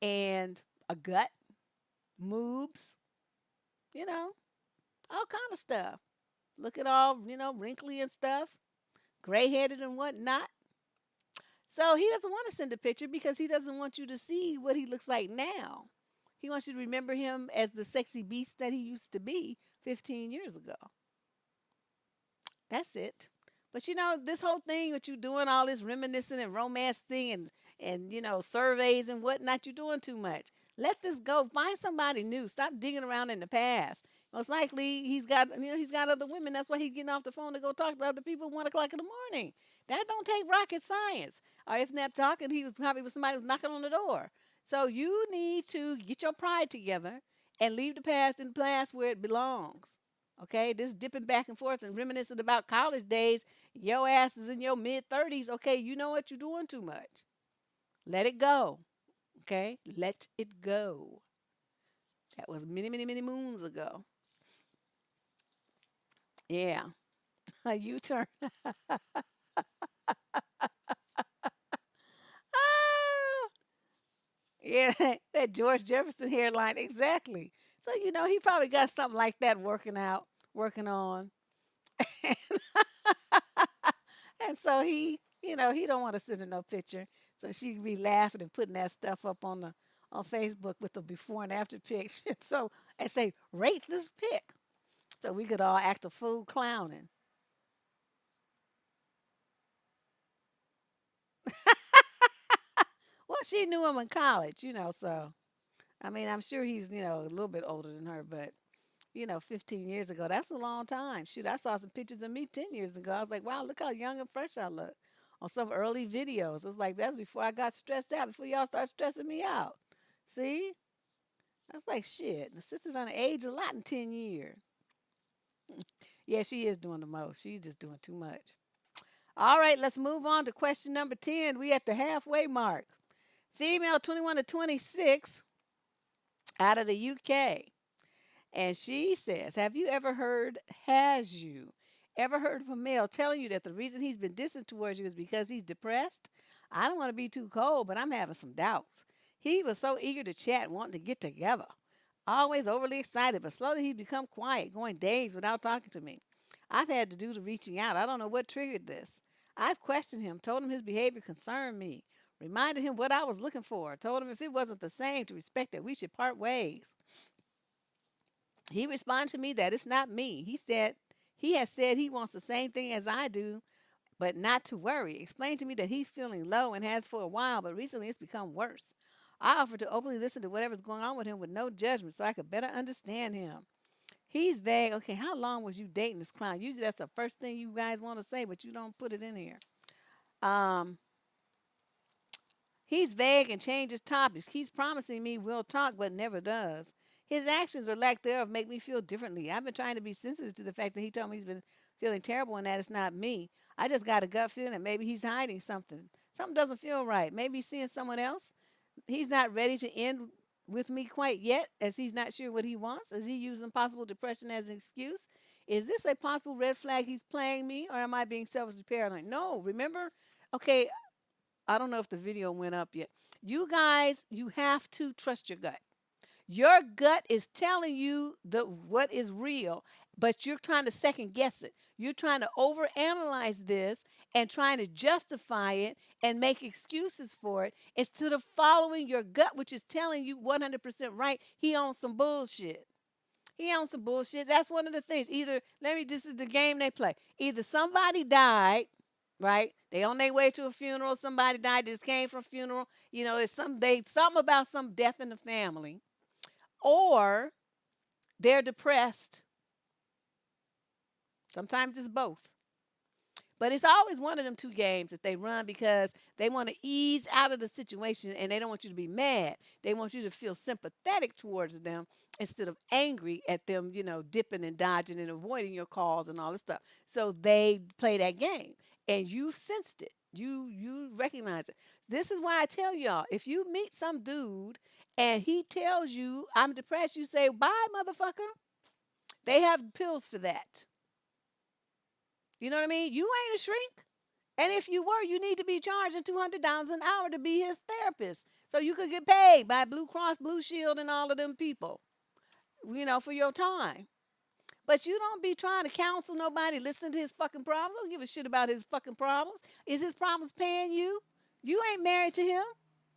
And a gut, moobs, you know, all kind of stuff. Look at all, wrinkly and stuff, gray headed and whatnot. So he doesn't want to send a picture because he doesn't want you to see what he looks like now. He wants you to remember him as the sexy beast that he used to be 15 years ago. That's it. But this whole thing that you doing all this reminiscing and romance thing and surveys and whatnot, you're doing too much. Let this go. Find somebody new. Stop digging around in the past. Most likely he's got other women. That's why he's getting off the phone to go talk to other people at 1 o'clock in the morning. That don't take rocket science. Or if not talking, he was probably with somebody who was knocking on the door. So you need to get your pride together and leave the past in the past where it belongs. Okay, this dipping back and forth and reminiscing about college days, your ass is in your mid 30s. Okay, you know what? You're doing too much. Let it go. Okay, let it go. That was many, many, many moons ago. Yeah, a U turn. Ah, yeah, that George Jefferson hairline, exactly. So he probably got something like that working out, working on, and so he don't want to send her no picture, so she can be laughing and putting that stuff up on Facebook with the before and after pics. So and say rate this pic, so we could all act a fool clowning. Well, she knew him in college, so I mean, I'm sure he's, a little bit older than her, but 15 years ago, that's a long time. Shoot, I saw some pictures of me 10 years ago. I was like, wow, look how young and fresh I look on some early videos. It's like, that's before I got stressed out, before y'all start stressing me out. See? That's like shit. The sister's on age a lot in 10 years. Yeah, she is doing the most. She's just doing too much. All right, let's move on to question number 10. We at the halfway mark. Female 21 to 26 out of the UK. And she says, has you ever heard of a male telling you that the reason he's been distant towards you is because he's depressed? I don't want to be too cold, but I'm having some doubts. He was so eager to chat and wanting to get together. Always overly excited, but slowly he's become quiet, going days without talking to me. I've had to do the reaching out. I don't know what triggered this. I've questioned him, told him his behavior concerned me, reminded him what I was looking for, told him if it wasn't the same to respect that we should part ways. He responded to me that it's not me. He has said he wants the same thing as I do, but not to worry. Explained to me that he's feeling low and has for a while, but recently it's become worse. I offered to openly listen to whatever's going on with him with no judgment so I could better understand him. He's vague. Okay, how long was you dating this clown? Usually that's the first thing you guys want to say, but you don't put it in here. Um, He's vague and changes topics. He's promising me we'll talk, but never does. His actions or lack thereof make me feel differently. I've been trying to be sensitive to the fact that he told me he's been feeling terrible and that it's not me. I just got a gut feeling that maybe he's hiding something. Something doesn't feel right. Maybe he's seeing someone else. He's not ready to end with me quite yet, as he's not sure what he wants. Is he using possible depression as an excuse? Is this a possible red flag he's playing me, or am I being selfish paranoid? No, remember? Okay, I don't know if the video went up yet. You guys, you have to trust your gut. Your gut is telling you what is real, but you're trying to second guess it. You're trying to overanalyze this and trying to justify it and make excuses for it instead of following your gut, which is telling you 100% right. He owns some bullshit. He owns some bullshit. That's one of the things. Either, this is the game they play. Either somebody died, right? They on their way to a funeral. Somebody died. Just came from a funeral. It's something about some death in the family, or they're depressed. Sometimes it's both. But it's always one of them two games that they run because they want to ease out of the situation and they don't want you to be mad. They want you to feel sympathetic towards them instead of angry at them, dipping and dodging and avoiding your calls and all this stuff. So they play that game and you sensed it. You recognize it. This is why I tell y'all, if you meet some dude and he tells you I'm depressed, you say, bye, motherfucker. They have pills for that. You know what I mean? You ain't a shrink. And if you were, you need to be charging $200 an hour to be his therapist. So you could get paid by Blue Cross, Blue Shield, and all of them people, for your time. But you don't be trying to counsel nobody, listen to his fucking problems. Don't give a shit about his fucking problems. Is his problems paying you? You ain't married to him.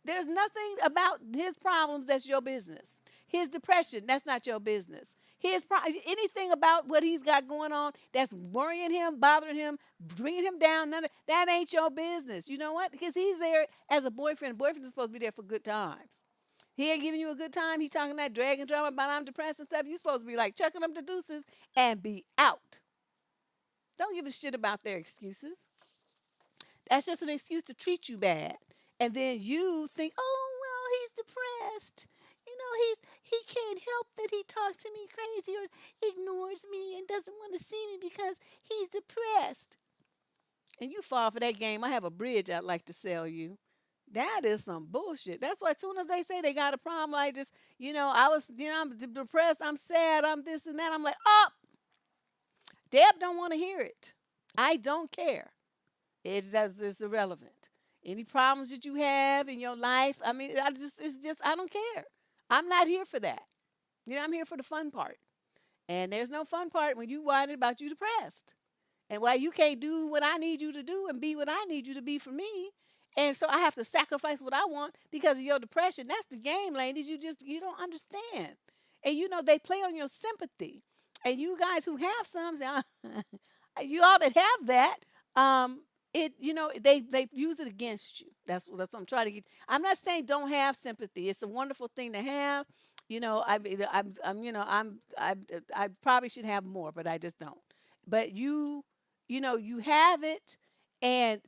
There's nothing about his problems that's your business. His depression, that's not your business. Anything about what he's got going on that's worrying him, bothering him, bringing him down, that ain't your business. You know what? Because he's there as a boyfriend. Boyfriend is supposed to be there for good times. He ain't giving you a good time. He talking that dragon drama about I'm depressed and stuff. You supposed to be like chucking them to deuces and be out. Don't give a shit about their excuses. That's just an excuse to treat you bad. And then you think, oh well, he's depressed. He can't help that he talks to me crazy or ignores me and doesn't want to see me because he's depressed. And you fall for that game. I have a bridge I'd like to sell you. That is some bullshit. That's why as soon as they say they got a problem like this, I'm depressed, I'm sad, I'm this and that. I'm like, oh, Deb don't want to hear it. I don't care. It's irrelevant. Any problems that you have in your life, I mean, I don't care. I'm not here for that. I'm here for the fun part. And there's no fun part when you whining about you depressed. And why you can't do what I need you to do and be what I need you to be for me. And so I have to sacrifice what I want because of your depression. That's the game, ladies. You don't understand. And they play on your sympathy. And you guys who have some, you all that have that, they use it against you. That's what I'm trying to get. I'm not saying don't have sympathy. It's a wonderful thing to have. I probably should have more, but I just don't. But you have it,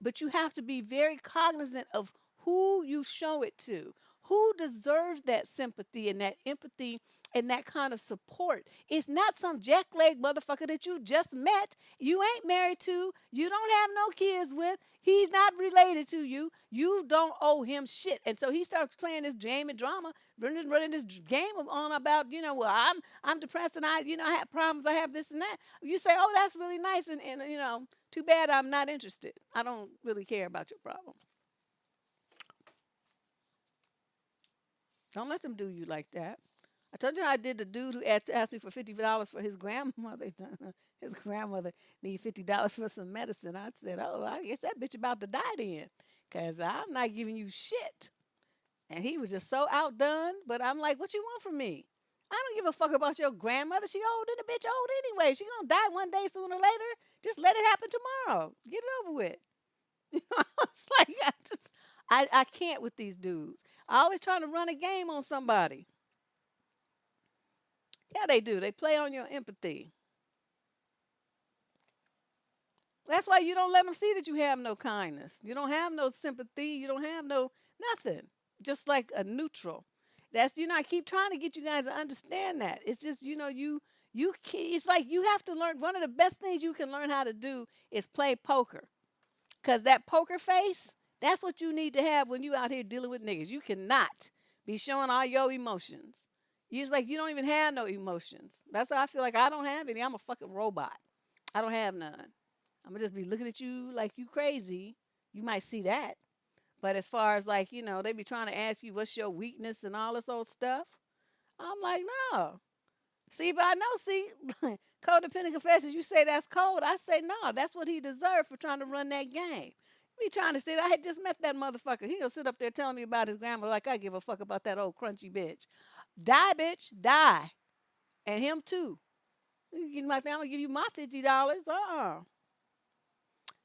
but you have to be very cognizant of who you show it to, who deserves that sympathy and that empathy and that kind of support. It's not some jackleg motherfucker that you just met, you ain't married to, you don't have no kids with, he's not related to you, you don't owe him shit. And so he starts playing this game and drama, running this game on about, I'm depressed and I have problems, I have this and that. You say, oh, that's really nice, and too bad I'm not interested. I don't really care about your problem. Don't let them do you like that. I told you how I did the dude who asked me for $50 for his grandmother. His grandmother need $50 for some medicine. I said, oh, I guess that bitch about to die then, because I'm not giving you shit. And he was just so outdone. But I'm like, what you want from me? I don't give a fuck about your grandmother. She old and the bitch old anyway. She gonna die one day sooner or later. Just let it happen tomorrow. Get it over with. It's like I can't with these dudes. I always trying to run a game on somebody. Yeah, they do. They play on your empathy. That's why you don't let them see that you have no kindness. You don't have no sympathy. You don't have no nothing. Just like a neutral. I keep trying to get you guys to understand that. It's just it's like you have to learn. One of the best things you can learn how to do is play poker. Cause that poker face, that's what you need to have when you out here dealing with niggas. You cannot be showing all your emotions. It's like you don't even have no emotions. That's how I feel like I don't have any. I'm a fucking robot. I don't have none. I'm gonna just be looking at you like you crazy. You might see that. But as far as like, they be trying to ask you what's your weakness and all this old stuff. I'm like, no. See, but I know, codependent confessions, you say that's cold. I say, no, that's what he deserved for trying to run that game. Me trying to say, I had just met that motherfucker. He'll sit up there telling me about his grandma like I give a fuck about that old crunchy bitch. Die, bitch, die. And him too. I'm gonna give you my $50.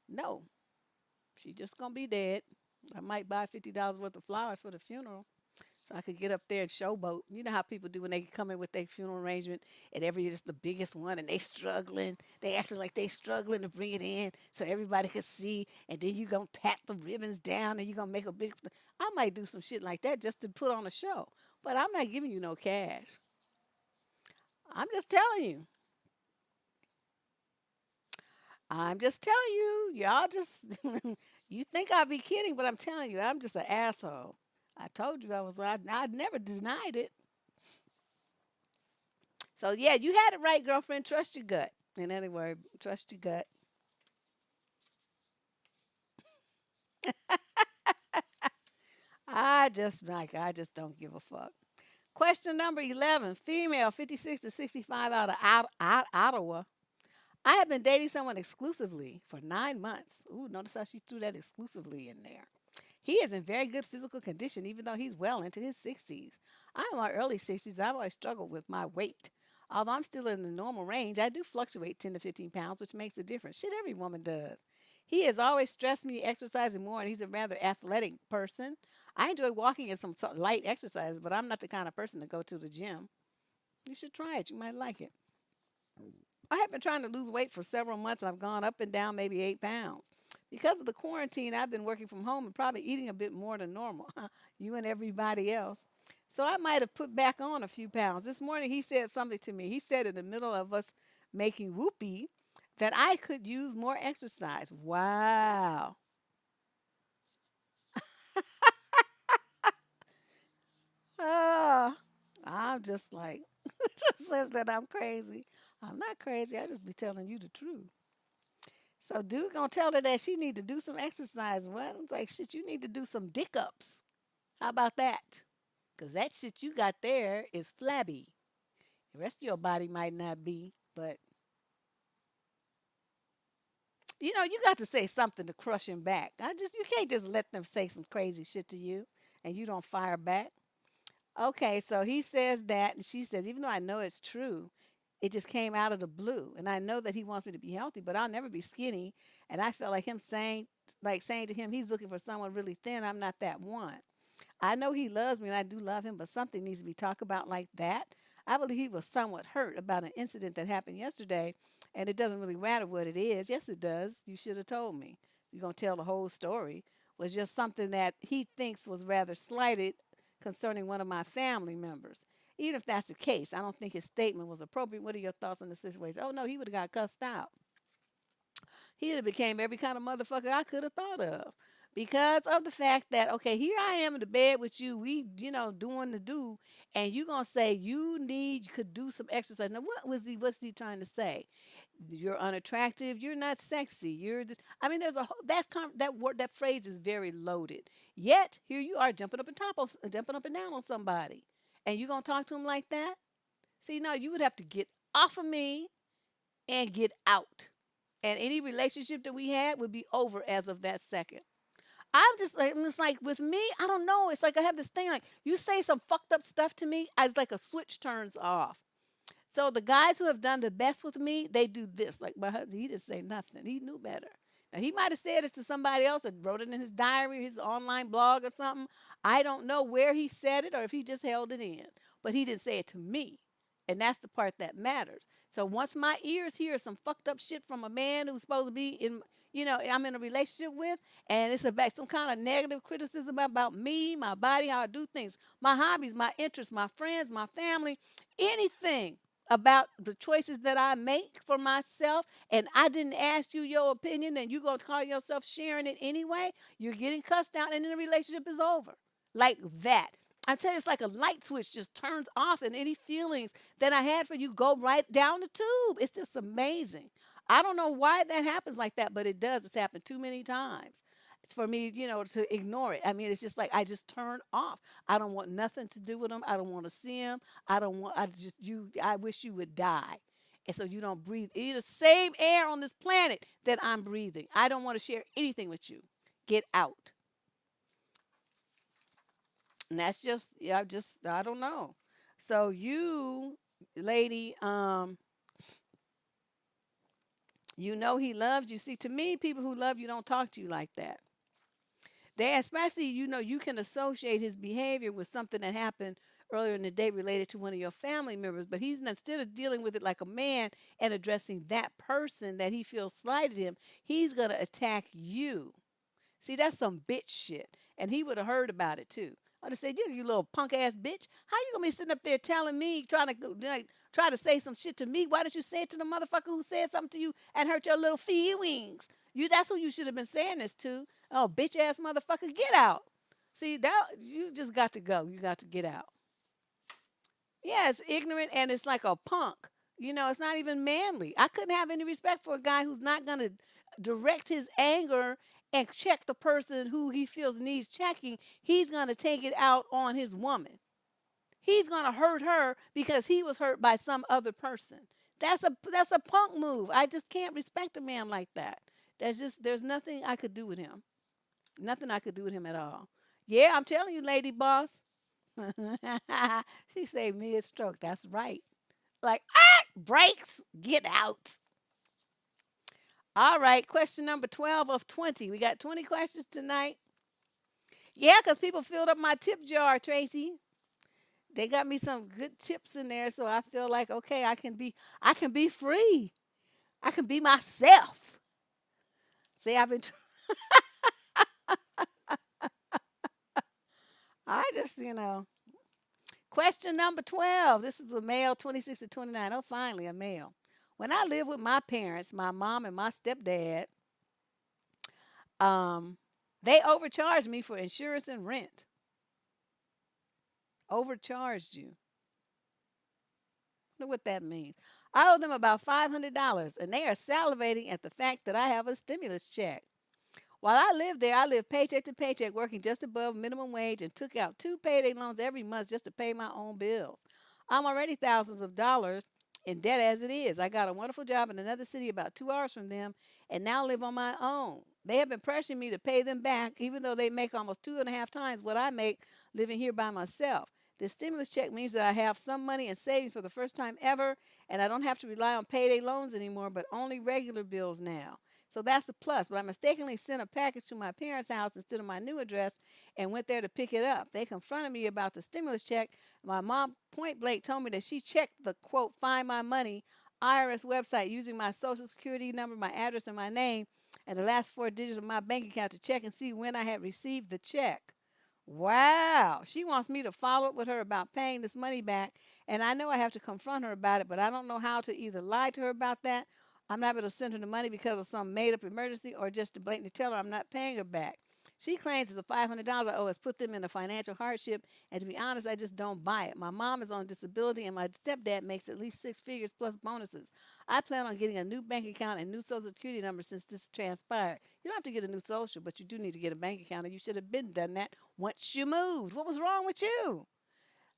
No. She just gonna be dead. I might buy $50 worth of flowers for the funeral. So I could get up there and showboat. You know how people do when they come in with their funeral arrangement and every year it's the biggest one and they struggling. They acting like they struggling to bring it in so everybody could see. And then you gonna pat the ribbons down and you gonna make a big. I might do some shit like that just to put on a show. But I'm not giving you no cash. I'm just telling you. I'm just telling you. Y'all just, you think I'd be kidding, but I'm telling you, I'm just an asshole. I told you I never denied it. So yeah, you had it right, girlfriend. Trust your gut. In any word, trust your gut. I just don't give a fuck. Question number 11. Female, 56 to 65 out Ottawa. I have been dating someone exclusively for 9 months. Ooh, notice how she threw that exclusively in there. He is in very good physical condition, even though he's well into his 60s. I'm in my early 60s. I've always struggled with my weight. Although I'm still in the normal range, I do fluctuate 10 to 15 pounds, which makes a difference. Shit, every woman does. He has always stressed me exercising more, and he's a rather athletic person. I enjoy walking and some light exercise, but I'm not the kind of person to go to the gym. You should try it. You might like it. I have been trying to lose weight for several months. I've gone up and down maybe 8 pounds. Because of the quarantine, I've been working from home and probably eating a bit more than normal. You and everybody else. So I might have put back on a few pounds. This morning, he said something to me. He said in the middle of us making whoopee that I could use more exercise. Wow. Ah, I'm just like, says that I'm crazy. I'm not crazy. I just be telling you the truth. So dude gonna tell her that she need to do some exercise. What? I'm like, shit, you need to do some dick ups. How about that? Cause that shit you got there is flabby. The rest of your body might not be, but you got to say something to crush him back. You can't just let them say some crazy shit to you and you don't fire back. Okay, so he says that, and she says, even though I know it's true, it just came out of the blue. And I know that he wants me to be healthy, but I'll never be skinny. And I felt like him saying to him, he's looking for someone really thin. I'm not that one. I know he loves me and I do love him, but something needs to be talked about like that. I believe he was somewhat hurt about an incident that happened yesterday, and it doesn't really matter what it is. Yes, it does. You should have told me. You're going to tell the whole story. Was just something that he thinks was rather slighted concerning one of my family members. Even if that's the case, I don't think his statement was appropriate. What are your thoughts on the situation? Oh no, he would have got cussed out. He'd have became every kind of motherfucker I could have thought of. Because of the fact that, okay, here I am in the bed with you, we, doing the do, and you gonna say you could do some exercise. Now what's he trying to say? You're unattractive, you're not sexy, you're this. I mean, there's a whole that word, that phrase is very loaded. Yet here you are jumping up and down on somebody. And you gonna talk to him like that? See, no, you would have to get off of me and get out. And any relationship that we had would be over as of that second. I'm just like, it's like with me, I don't know. It's like I have this thing like you say some fucked up stuff to me, as like a switch turns off. So the guys who have done the best with me, they do this. Like my husband, he didn't say nothing. He knew better. Now he might have said it to somebody else and wrote it in his diary, his online blog or something. I don't know where he said it or if he just held it in. But he didn't say it to me. And that's the part that matters. So once my ears hear some fucked up shit from a man who's supposed to be I'm in a relationship with, and it's about some kind of negative criticism about me, my body, how I do things, my hobbies, my interests, my friends, my family, anything about the choices that I make for myself, and I didn't ask you your opinion, and you gonna call yourself sharing it anyway, you're getting cussed out, and then the relationship is over. Like that. I tell you, it's like a light switch just turns off, and any feelings that I had for you go right down the tube. It's just amazing. I don't know why that happens like that, but it does. It's happened too many times. It's for me, to ignore it. I mean, it's just like I just turn off. I don't want nothing to do with them. I don't want to see them. I don't want. I just you. I wish you would die, and so you don't breathe the same air on this planet that I'm breathing. I don't want to share anything with you. Get out. And that's just, yeah, I don't know. So you, lady, you know he loves you. See, to me, people who love you don't talk to you like that. They especially, you can associate his behavior with something that happened earlier in the day related to one of your family members, but he's not, instead of dealing with it like a man and addressing that person that he feels slighted him, he's gonna attack you. See, that's some bitch shit. And he would have heard about it too. I'd have said, you little punk ass bitch. How you gonna be sitting up there telling me, try to say some shit to me? Why don't you say it to the motherfucker who said something to you and hurt your little feelings? That's who you should have been saying this to. Oh, bitch ass motherfucker, get out. See, that you just got to go. You got to get out. Yeah, it's ignorant and it's like a punk. It's not even manly. I couldn't have any respect for a guy who's not going to direct his anger and check the person who he feels needs checking. He's going to take it out on his woman. He's going to hurt her because he was hurt by some other person. That's a punk move. I just can't respect a man like that. There's nothing I could do with him. Nothing I could do with him at all. Yeah, I'm telling you, lady boss. She say mid stroke. That's right. Like, breaks, get out. All right, question number 12 of 20. We got 20 questions tonight. Yeah, because people filled up my tip jar, Tracy. They got me some good tips in there, so I feel like okay, I can be free. I can be myself. See, I just, question number 12. This is a male, 26 to 29. Oh, finally, a male. When I lived with my parents, my mom and my stepdad, um, they overcharged me for insurance and rent. Overcharged you. Know what that means. I owe them about $500, and they are salivating at the fact that I have a stimulus check. While I lived there, I lived paycheck to paycheck, working just above minimum wage, and took out two payday loans every month just to pay my own bills. I'm already thousands of dollars in debt as it is. I got a wonderful job in another city about 2 hours from them and now live on my own. They have been pressuring me to pay them back, even though they make almost 2.5 times what I make living here by myself. This stimulus check means that I have some money in savings for the first time ever, and I don't have to rely on payday loans anymore, but only regular bills now. So that's a plus. But I mistakenly sent a package to my parents' house instead of my new address and went there to pick it up. They confronted me about the stimulus check. My mom point blank told me that she checked the quote, find my money IRS website using my social security number, my address, and my name, and the last four digits of my bank account to check and see when I had received the check. Wow. She wants me to follow up with her about paying this money back. And I know I have to confront her about it, but I don't know how to either lie to her about that. I'm not able to send her the money because of some made up emergency or just to blatantly tell her I'm not paying her back. She claims that the $500 I owe has put them in a financial hardship, and to be honest, I just don't buy it. My mom is on disability, and my stepdad makes at least six figures plus bonuses. I plan on getting a new bank account and new social security number since this transpired. You don't have to get a new social, but you do need to get a bank account, and you should have been done that once you moved. What was wrong with you?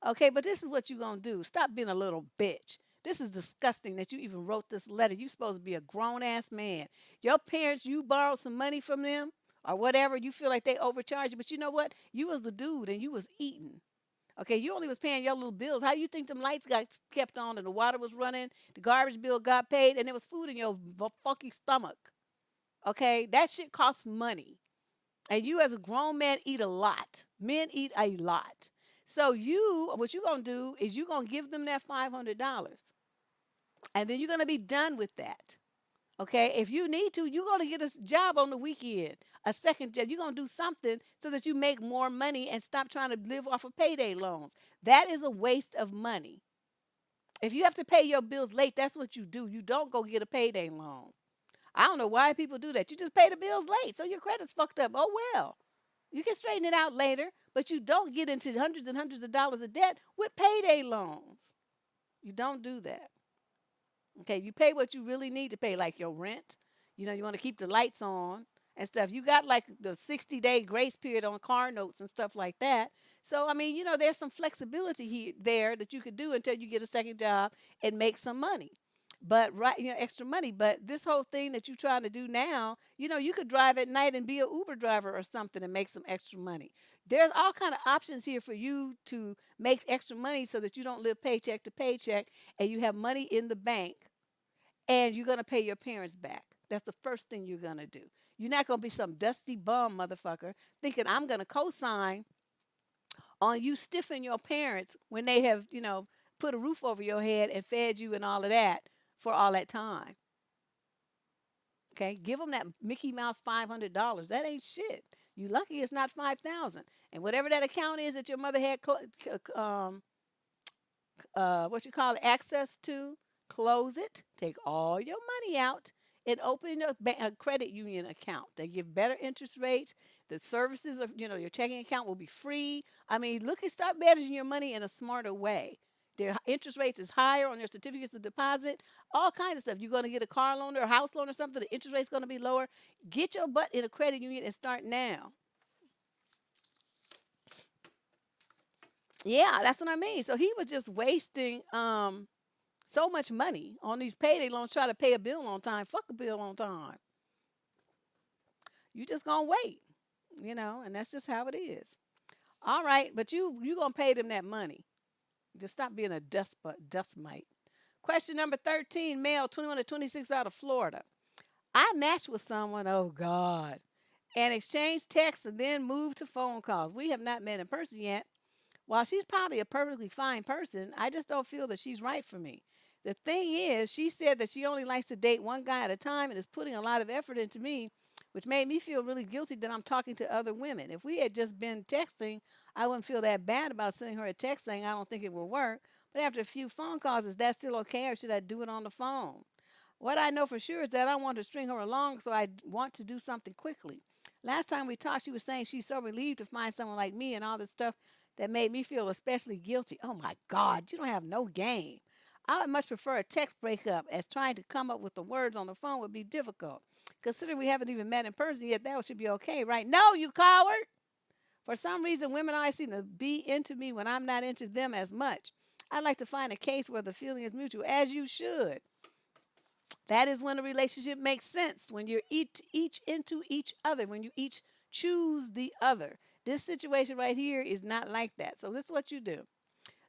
Okay, but this is what you're going to do. Stop being a little bitch. This is disgusting that you even wrote this letter. You're supposed to be a grown ass man. Your parents, you borrowed some money from them or whatever. You feel like they overcharged you, but you know what? You was the dude and you was eating. Okay, you only was paying your little bills. How you think them lights got kept on and the water was running, the garbage bill got paid, and there was food in your funky stomach? Okay, that shit costs money. And you as a grown man eat a lot. Men eat a lot. So what you gonna do is you gonna give them that $500, and then you're gonna be done with that. Okay, if you need to, you're gonna get a job on the weekend, a second job. You're gonna do something so that you make more money and stop trying to live off of payday loans. That is a waste of money. If you have to pay your bills late, that's what you do. You don't go get a payday loan. I don't know why people do that. You just pay the bills late, so your credit's fucked up. Oh well. You can straighten it out later, but you don't get into hundreds and hundreds of dollars of debt with payday loans. You don't do that. Okay, you pay what you really need to pay, like your rent. You want to keep the lights on and stuff. You got like the 60-day grace period on car notes and stuff like that. So, I mean, there's some flexibility there that you could do until you get a second job and make some money. But right, extra money. But this whole thing that you're trying to do now, you could drive at night and be an Uber driver or something and make some extra money. There's all kind of options here for you to make extra money so that you don't live paycheck to paycheck and you have money in the bank and you're going to pay your parents back. That's the first thing you're going to do. You're not going to be some dusty bum motherfucker thinking I'm going to co-sign on you stiffing your parents when they have, put a roof over your head and fed you and all of that for all that time. Okay, give them that Mickey Mouse $500. That ain't shit. You lucky it's not 5,000. And whatever that account is that your mother had, what you call it, access to, close it. Take all your money out and open a credit union account. They give better interest rates. The services of your checking account will be free. I mean, start managing your money in a smarter way. Their interest rates is higher on your certificates of deposit, all kinds of stuff. You're going to get a car loan or a house loan or something, the interest rate's going to be lower. Get your butt in a credit union and start now. Yeah, that's what I mean. So he was just wasting so much money on these payday loans, try to pay a bill on time. Fuck a bill on time. You just gonna wait, and that's just how it is. All right, but you gonna pay them that money. Just stop being a dust mite. Question number 13, male, 21 to 26, out of Florida. I matched with someone, oh God, and exchange texts and then move to phone calls. We have not met in person yet. While she's probably a perfectly fine person, I just don't feel that she's right for me. The thing is, she said that she only likes to date one guy at a time and is putting a lot of effort into me, which made me feel really guilty that I'm talking to other women. If we had just been texting, I wouldn't feel that bad about sending her a text saying I don't think it will work. But after a few phone calls, is that still okay or should I do it on the phone? What I know for sure is that I want to string her along, so I want to do something quickly. Last time we talked, she was saying she's so relieved to find someone like me and all this stuff that made me feel especially guilty. Oh my God, you don't have no game. I would much prefer a text breakup, as trying to come up with the words on the phone would be difficult. Considering we haven't even met in person yet, that should be okay, right? No, you coward! For some reason, women always seem to be into me when I'm not into them as much. I'd like to find a case where the feeling is mutual, as you should. That is when a relationship makes sense, when you're each into each other, when you each choose the other. This situation right here is not like that. So this is what you do.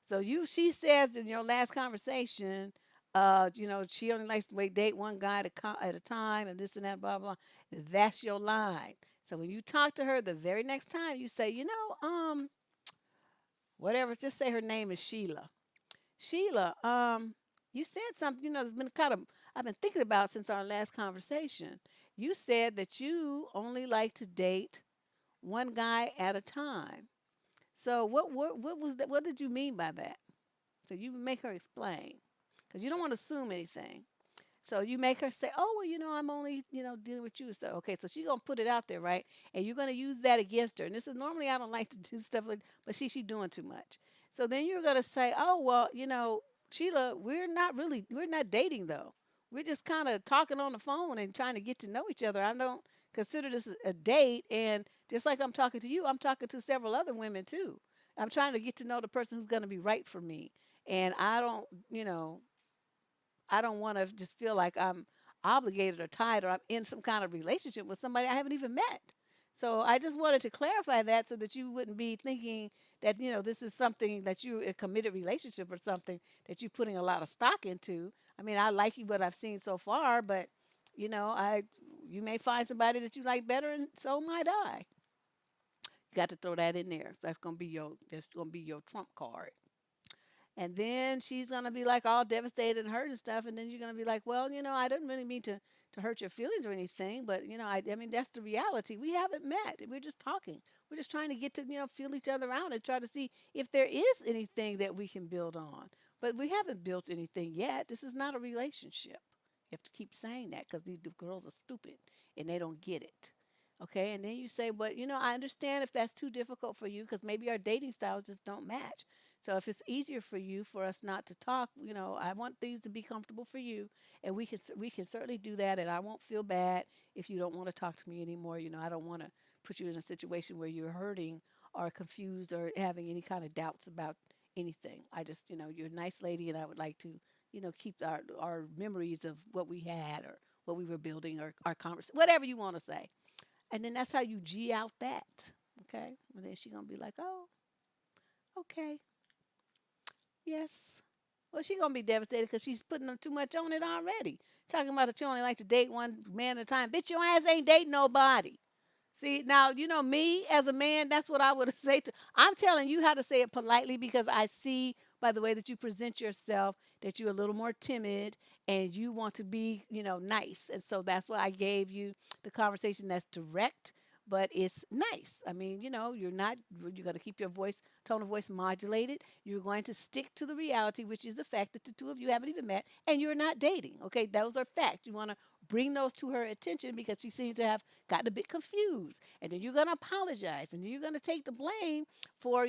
So she says in your last conversation, she only likes to date one guy at a time and this and that, blah, blah. That's your line. So when you talk to her the very next time, you say, whatever, just say her name is Sheila. Sheila, you said something, that's been I've been thinking about since our last conversation. You said that you only like to date one guy at a time. So what was that? What did you mean by that? So you make her explain, because you don't want to assume anything. So you make her say, "Oh, well, I'm only, dealing with you." So okay, so she's gonna put it out there, right? And you're gonna use that against her. And this is normally I don't like to do stuff like, but she doing too much. So then you're gonna say, "Oh, well, Sheila, we're not dating though. We're just kind of talking on the phone and trying to get to know each other. I don't consider this a date. And just like I'm talking to you, I'm talking to several other women too. I'm trying to get to know the person who's gonna be right for me. And I don't want to just feel like I'm obligated or tied or I'm in some kind of relationship with somebody I haven't even met. So I just wanted to clarify that so that you wouldn't be thinking that, this is something that you a committed relationship or something that you're putting a lot of stock into. I mean, I like you what I've seen so far, but I you may find somebody that you like better and so might I. You got to throw that in there. That's gonna be your trump card. And then she's gonna be like all devastated and hurt and stuff. And then you're gonna be like, well, I didn't really mean to hurt your feelings or anything, but I mean that's the reality. We haven't met. We're just talking. We're just trying to get to feel each other out and try to see if there is anything that we can build on. But we haven't built anything yet. This is not a relationship. You have to keep saying that because these girls are stupid and they don't get it. Okay, and then you say, but I understand if that's too difficult for you because maybe our dating styles just don't match. So if it's easier for you for us not to talk, I want things to be comfortable for you, and we can certainly do that. And I won't feel bad if you don't want to talk to me anymore. I don't want to put you in a situation where you're hurting or confused or having any kind of doubts about anything. I just, you're a nice lady, and I would like to, keep our memories of what we had or what we were building or our conversation, whatever you want to say. And then that's how you G out that. Okay. And then she's gonna be like, oh, okay, yes. Well, she's gonna be devastated because she's putting too much on it already. Talking about that you only like to date one man at a time. Bitch, your ass ain't dating nobody. See, now, me as a man, that's what I would say to. I'm telling you how to say it politely because I see by the way that you present yourself that you're a little more timid and you want to be, nice. And so that's why I gave you the conversation that's direct, but it's nice. I mean, you're going to keep your tone of voice modulated. You're going to stick to the reality, which is the fact that the two of you haven't even met and you're not dating. Okay, those are facts. You want to bring those to her attention because she seems to have gotten a bit confused. And then you're going to apologize and then you're going to take the blame for,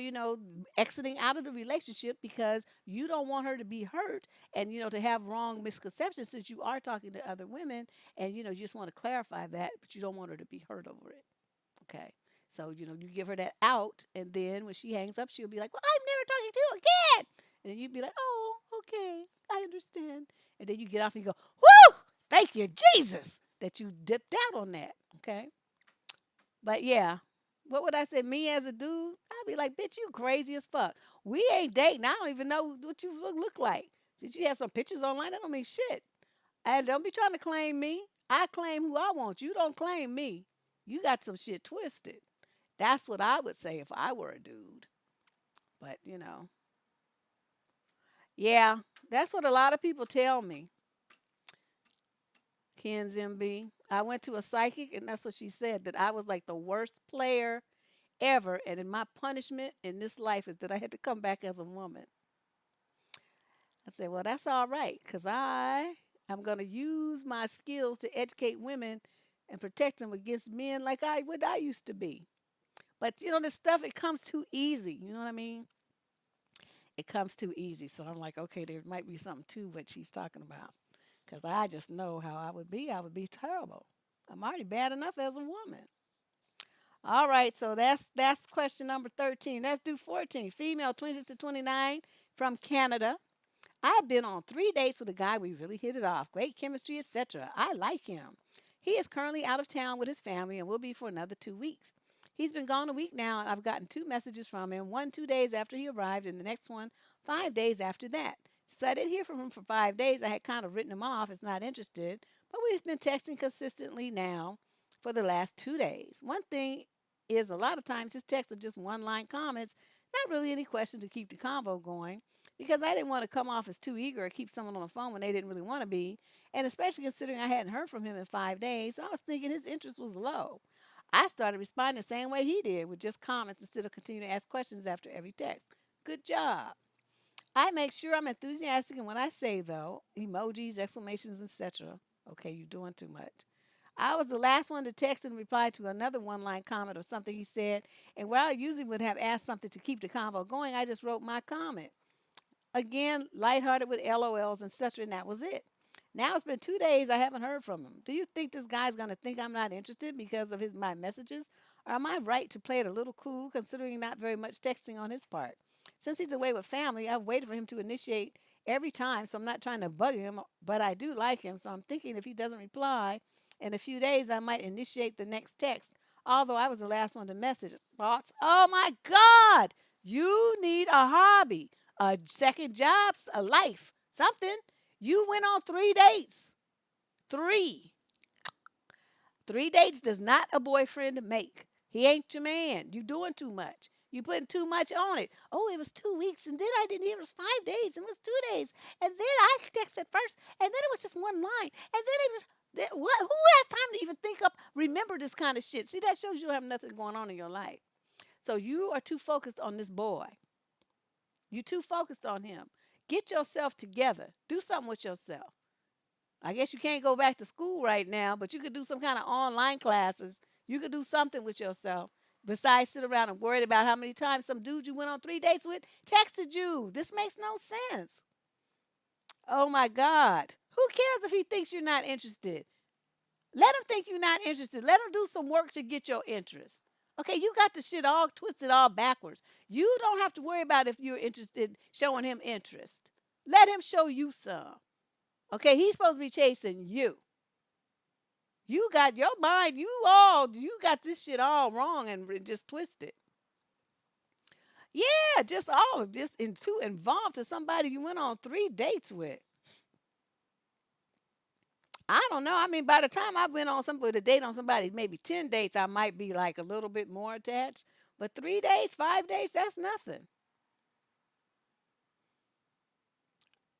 exiting out of the relationship because you don't want her to be hurt and, to have wrong misconceptions since you are talking to other women and, you just want to clarify that, but you don't want her to be hurt over it. Okay. So, you give her that out, and then when she hangs up, she'll be like, well, I'm never talking to you again. And then you'd be like, oh, okay, I understand. And then you get off and you go, whoo, thank you, Jesus, that you dipped out on that. Okay. But yeah, what would I say? Me as a dude, I'd be like, bitch, you crazy as fuck. We ain't dating. I don't even know what you look like. Did you have some pictures online? That don't mean shit. And don't be trying to claim me. I claim who I want. You don't claim me. You got some shit twisted. That's what I would say if I were a dude. But, yeah, that's what a lot of people tell me, Ken's MB. I went to a psychic, and that's what she said, that I was like the worst player ever. And in my punishment in this life is that I had to come back as a woman. I said, well, that's all right, because I'm going to use my skills to educate women and protect them against men like what I used to be. But, this stuff, it comes too easy. You know what I mean? It comes too easy. So I'm like, okay, there might be something to what she's talking about. Because I just know how I would be. I would be terrible. I'm already bad enough as a woman. All right, so that's question number 13. Let's do 14. Female, 26 to 29, from Canada. I've been on 3 dates with a guy. We really hit it off. Great chemistry, etc. I like him. He is currently out of town with his family and will be for another 2 weeks. He's been gone a week now, and I've gotten 2 messages from him, one 2 days after he arrived, and the next one 5 days after that. So I didn't hear from him for 5 days. I had kind of written him off as not interested, but we've been texting consistently now for the last 2 days. One thing is, a lot of times his texts are just one-line comments, not really any questions to keep the convo going, because I didn't want to come off as too eager or keep someone on the phone when they didn't really want to be, and especially considering I hadn't heard from him in 5 days, so I was thinking his interest was low. I started responding the same way he did, with just comments instead of continuing to ask questions after every text. Good job. I make sure I'm enthusiastic in what I say, though. Emojis, exclamations, etc. Okay, you're doing too much. I was the last one to text and reply to another one-line comment or something he said, and where I usually would have asked something to keep the convo going, I just wrote my comment. Again, lighthearted with LOLs and such, and that was it. Now it's been 2 days. I haven't heard from him. Do you think this guy's going to think I'm not interested because of my messages? Or am I right to play it a little cool, considering not very much texting on his part? Since he's away with family, I've waited for him to initiate every time, so I'm not trying to bug him, but I do like him, so I'm thinking if he doesn't reply in a few days, I might initiate the next text, although I was the last one to message. Thoughts? Oh my God! You need a hobby, a second job, a life, something. You went on 3 dates. Three. 3 dates does not a boyfriend make. He ain't your man. You doing too much. You putting too much on it. Oh, it was 2 weeks, and then I didn't hear it was 5 days, and it was 2 days, and then I texted first, and then it was just one line, and then it was what? Who has time to even remember this kind of shit? See, that shows you don't have nothing going on in your life. So you are too focused on this boy. You too focused on him. Get yourself together. Do something with yourself. I guess you can't go back to school right now, but you could do some kind of online classes. You could do something with yourself besides sit around and worry about how many times some dude you went on 3 dates with texted you. This makes no sense. Oh my God. Who cares if he thinks you're not interested? Let him think you're not interested. Let him do some work to get your interest. Okay, you got the shit all twisted all backwards. You don't have to worry about if you're interested showing him interest. Let him show you some. Okay, he's supposed to be chasing you. You got your mind, you got this shit all wrong and just twisted. Yeah, just too involved to somebody you went on 3 dates with. I don't know. I mean, by the time I went on a date on somebody, maybe 10 dates, I might be like a little bit more attached. But 3 days, 5 days, that's nothing.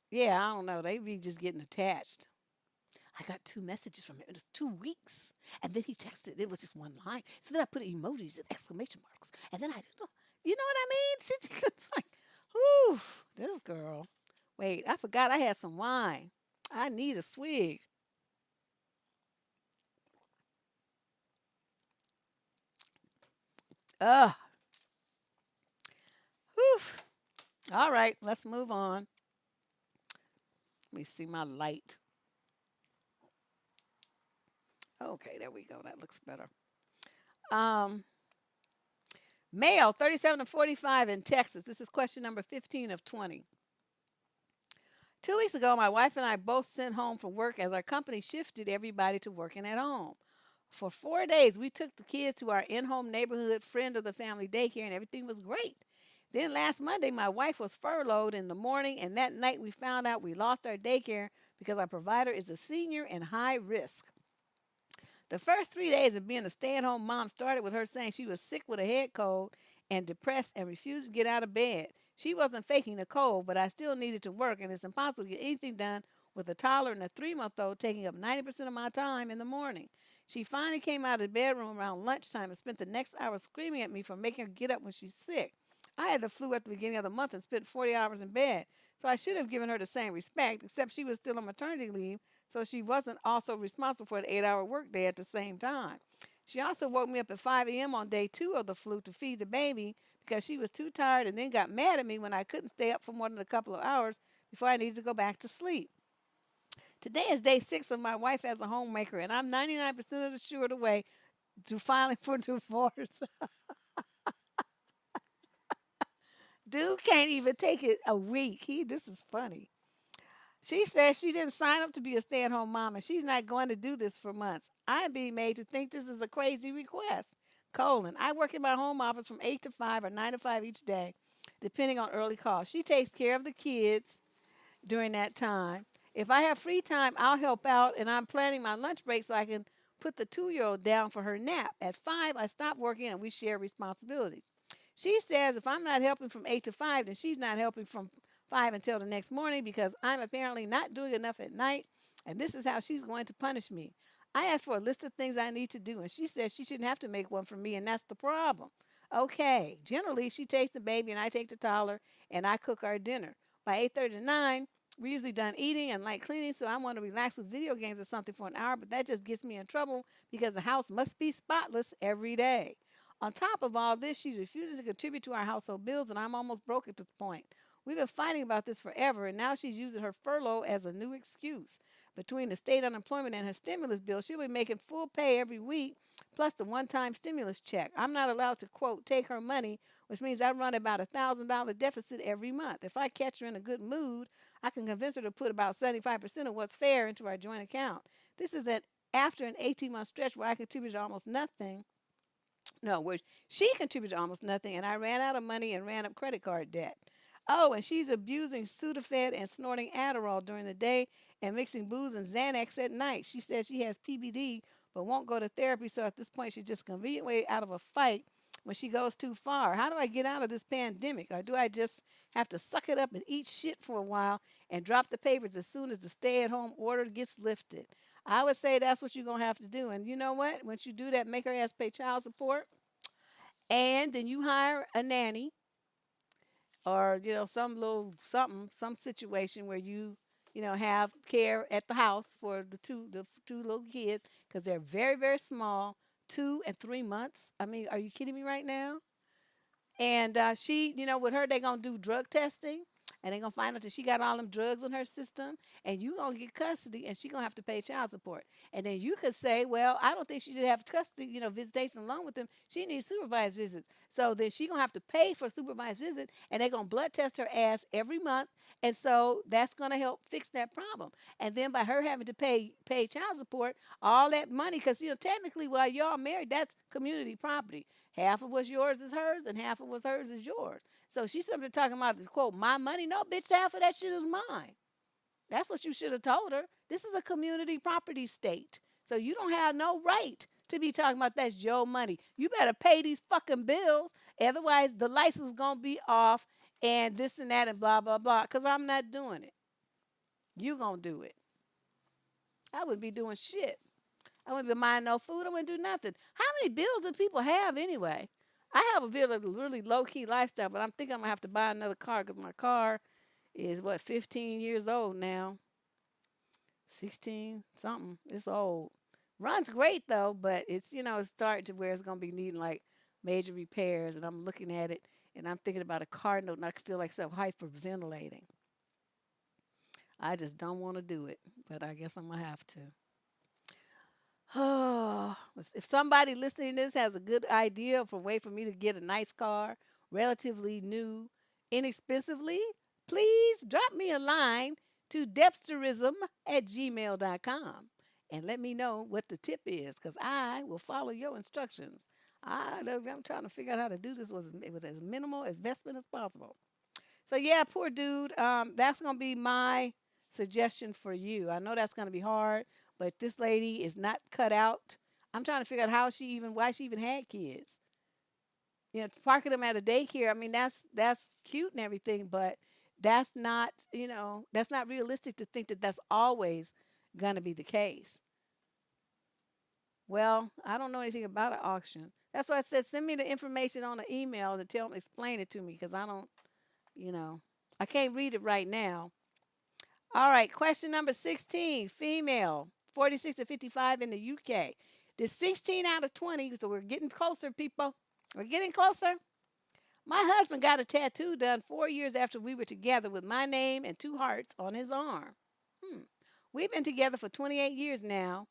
Yeah, I don't know. They be just getting attached. I got 2 messages from him. It was 2 weeks. And then he texted. It was just one line. So then I put emojis and exclamation marks. And then you know what I mean? It's like, whew, this girl. Wait, I forgot I had some wine. I need a swig. Ugh. Whew. All right, let's move on. Let me see my light. Okay, there we go. That looks better. Um, Male, 37 to 45 in Texas. This is question number 15 of 20. 2 weeks ago, my wife and I both sent home from work as our company shifted everybody to working at home. For 4 days, we took the kids to our in-home neighborhood friend of the family daycare, and everything was great. Then last Monday, my wife was furloughed in the morning, and that night we found out we lost our daycare because our provider is a senior and high risk. The first 3 days of being a stay at home mom started with her saying she was sick with a head cold and depressed and refused to get out of bed. She wasn't faking the cold, but I still needed to work, and it's impossible to get anything done with a toddler and a 3 month old taking up 90% of my time in the morning. She finally came out of the bedroom around lunchtime and spent the next hour screaming at me for making her get up when she's sick. I had the flu at the beginning of the month and spent 40 hours in bed, so I should have given her the same respect, except she was still on maternity leave, so she wasn't also responsible for an 8 hour workday at the same time. She also woke me up at 5 a.m. on day 2 of the flu to feed the baby because she was too tired and then got mad at me when I couldn't stay up for more than a couple of hours before I needed to go back to sleep. Today is day 6 of my wife as a homemaker, and I'm 99% of the sure the way to filing for divorce. Dude can't even take it a week. This is funny. She says she didn't sign up to be a stay at home mom and she's not going to do this for months. I'm being made to think this is a crazy request. Colon. I work in my home office from 8 to 5 or 9 to 5 each day, depending on early calls. She takes care of the kids during that time. If I have free time, I'll help out, and I'm planning my lunch break so I can put the 2 year old down for her nap. At 5, I stop working and we share responsibilities. She says if I'm not helping from 8 to 5, then she's not helping from 5 until the next morning because I'm apparently not doing enough at night, and this is how she's going to punish me. I asked for a list of things I need to do, and she says she shouldn't have to make one for me, and that's the problem. Okay, generally she takes the baby and I take the toddler and I cook our dinner. By 8:30 to 9, we're usually done eating and light cleaning, so I want to relax with video games or something for an hour, but that just gets me in trouble because the house must be spotless every day. On top of all this, she's refusing to contribute to our household bills, and I'm almost broke at this point. We've been fighting about this forever, and now she's using her furlough as a new excuse. Between the state unemployment and her stimulus bill, she'll be making full pay every week, plus the one time stimulus check. I'm not allowed to, quote, take her money, which means I run about $1,000 deficit every month. If I catch her in a good mood, I can convince her to put about 75% of what's fair into our joint account. This is after an 18-month stretch where I contributed almost nothing. No, where she contributed almost nothing, and I ran out of money and ran up credit card debt. Oh, and she's abusing Sudafed and snorting Adderall during the day and mixing booze and Xanax at night. She says she has PBD but won't go to therapy, so at this point she's just a convenient way out of a fight when she goes too far. How do I get out of this pandemic? Or do I just have to suck it up and eat shit for a while and drop the papers as soon as the stay at home order gets lifted? I would say that's what you're going to have to do. And you know what? Once you do that, make her ass pay child support. And then you hire a nanny or, some little something, some situation where you have care at the house for the two little kids because they're very, very small, 2 and 3 months. I mean, are you kidding me right now? And she, with her, they're going to do drug testing. And they're going to find out that she got all them drugs in her system. And you going to get custody. And she going to have to pay child support. And then you could say, well, I don't think she should have custody, visitation alone with them. She needs supervised visits. So then she going to have to pay for supervised visit. And they're going to blood test her ass every month. And so that's going to help fix that problem. And then by her having to pay child support, all that money, because, technically while y'all married, that's community property. Half of what's yours is hers, and half of what's hers is yours. So she's simply talking about the quote, my money. No, bitch, half of that shit is mine. That's what you should have told her. This is a community property state. So you don't have no right to be talking about that's your money. You better pay these fucking bills. Otherwise, the license is going to be off and this and that and blah, blah, blah. Because I'm not doing it. You going to do it. I wouldn't be doing shit. I wouldn't be buying no food. I wouldn't do nothing. How many bills do people have anyway? I have a really low key lifestyle, but I'm thinking I'm gonna have to buy another car because my car is 15 years old now, 16 something. It's old. Runs great though, but it's starting to where it's gonna be needing like major repairs, and I'm looking at it and I'm thinking about a car note, and I feel like self hyperventilating. I just don't want to do it, but I guess I'm gonna have to. Oh, if somebody listening to this has a good idea of a way for me to get a nice car, relatively new, inexpensively, please drop me a line to depsterism@gmail.com and let me know what the tip is because I will follow your instructions. I'm trying to figure out how to do this with as minimal investment as possible. So, yeah, poor dude. That's going to be my suggestion for you. I know that's going to be hard, but this lady is not cut out. I'm trying to figure out why she even had kids. Parking them at a daycare. I mean, that's cute and everything, but that's not, that's not realistic to think that that's always gonna be the case. Well, I don't know anything about an auction. That's why I said send me the information on an email to explain it to me because I don't, you know, I can't read it right now. All right, question number 16, female, 46 to 55 in the UK. The 16 out of 20, so we're getting closer, people. We're getting closer. My husband got a tattoo done 4 years after we were together with my name and two hearts on his arm. Hmm. We've been together for 28 years now,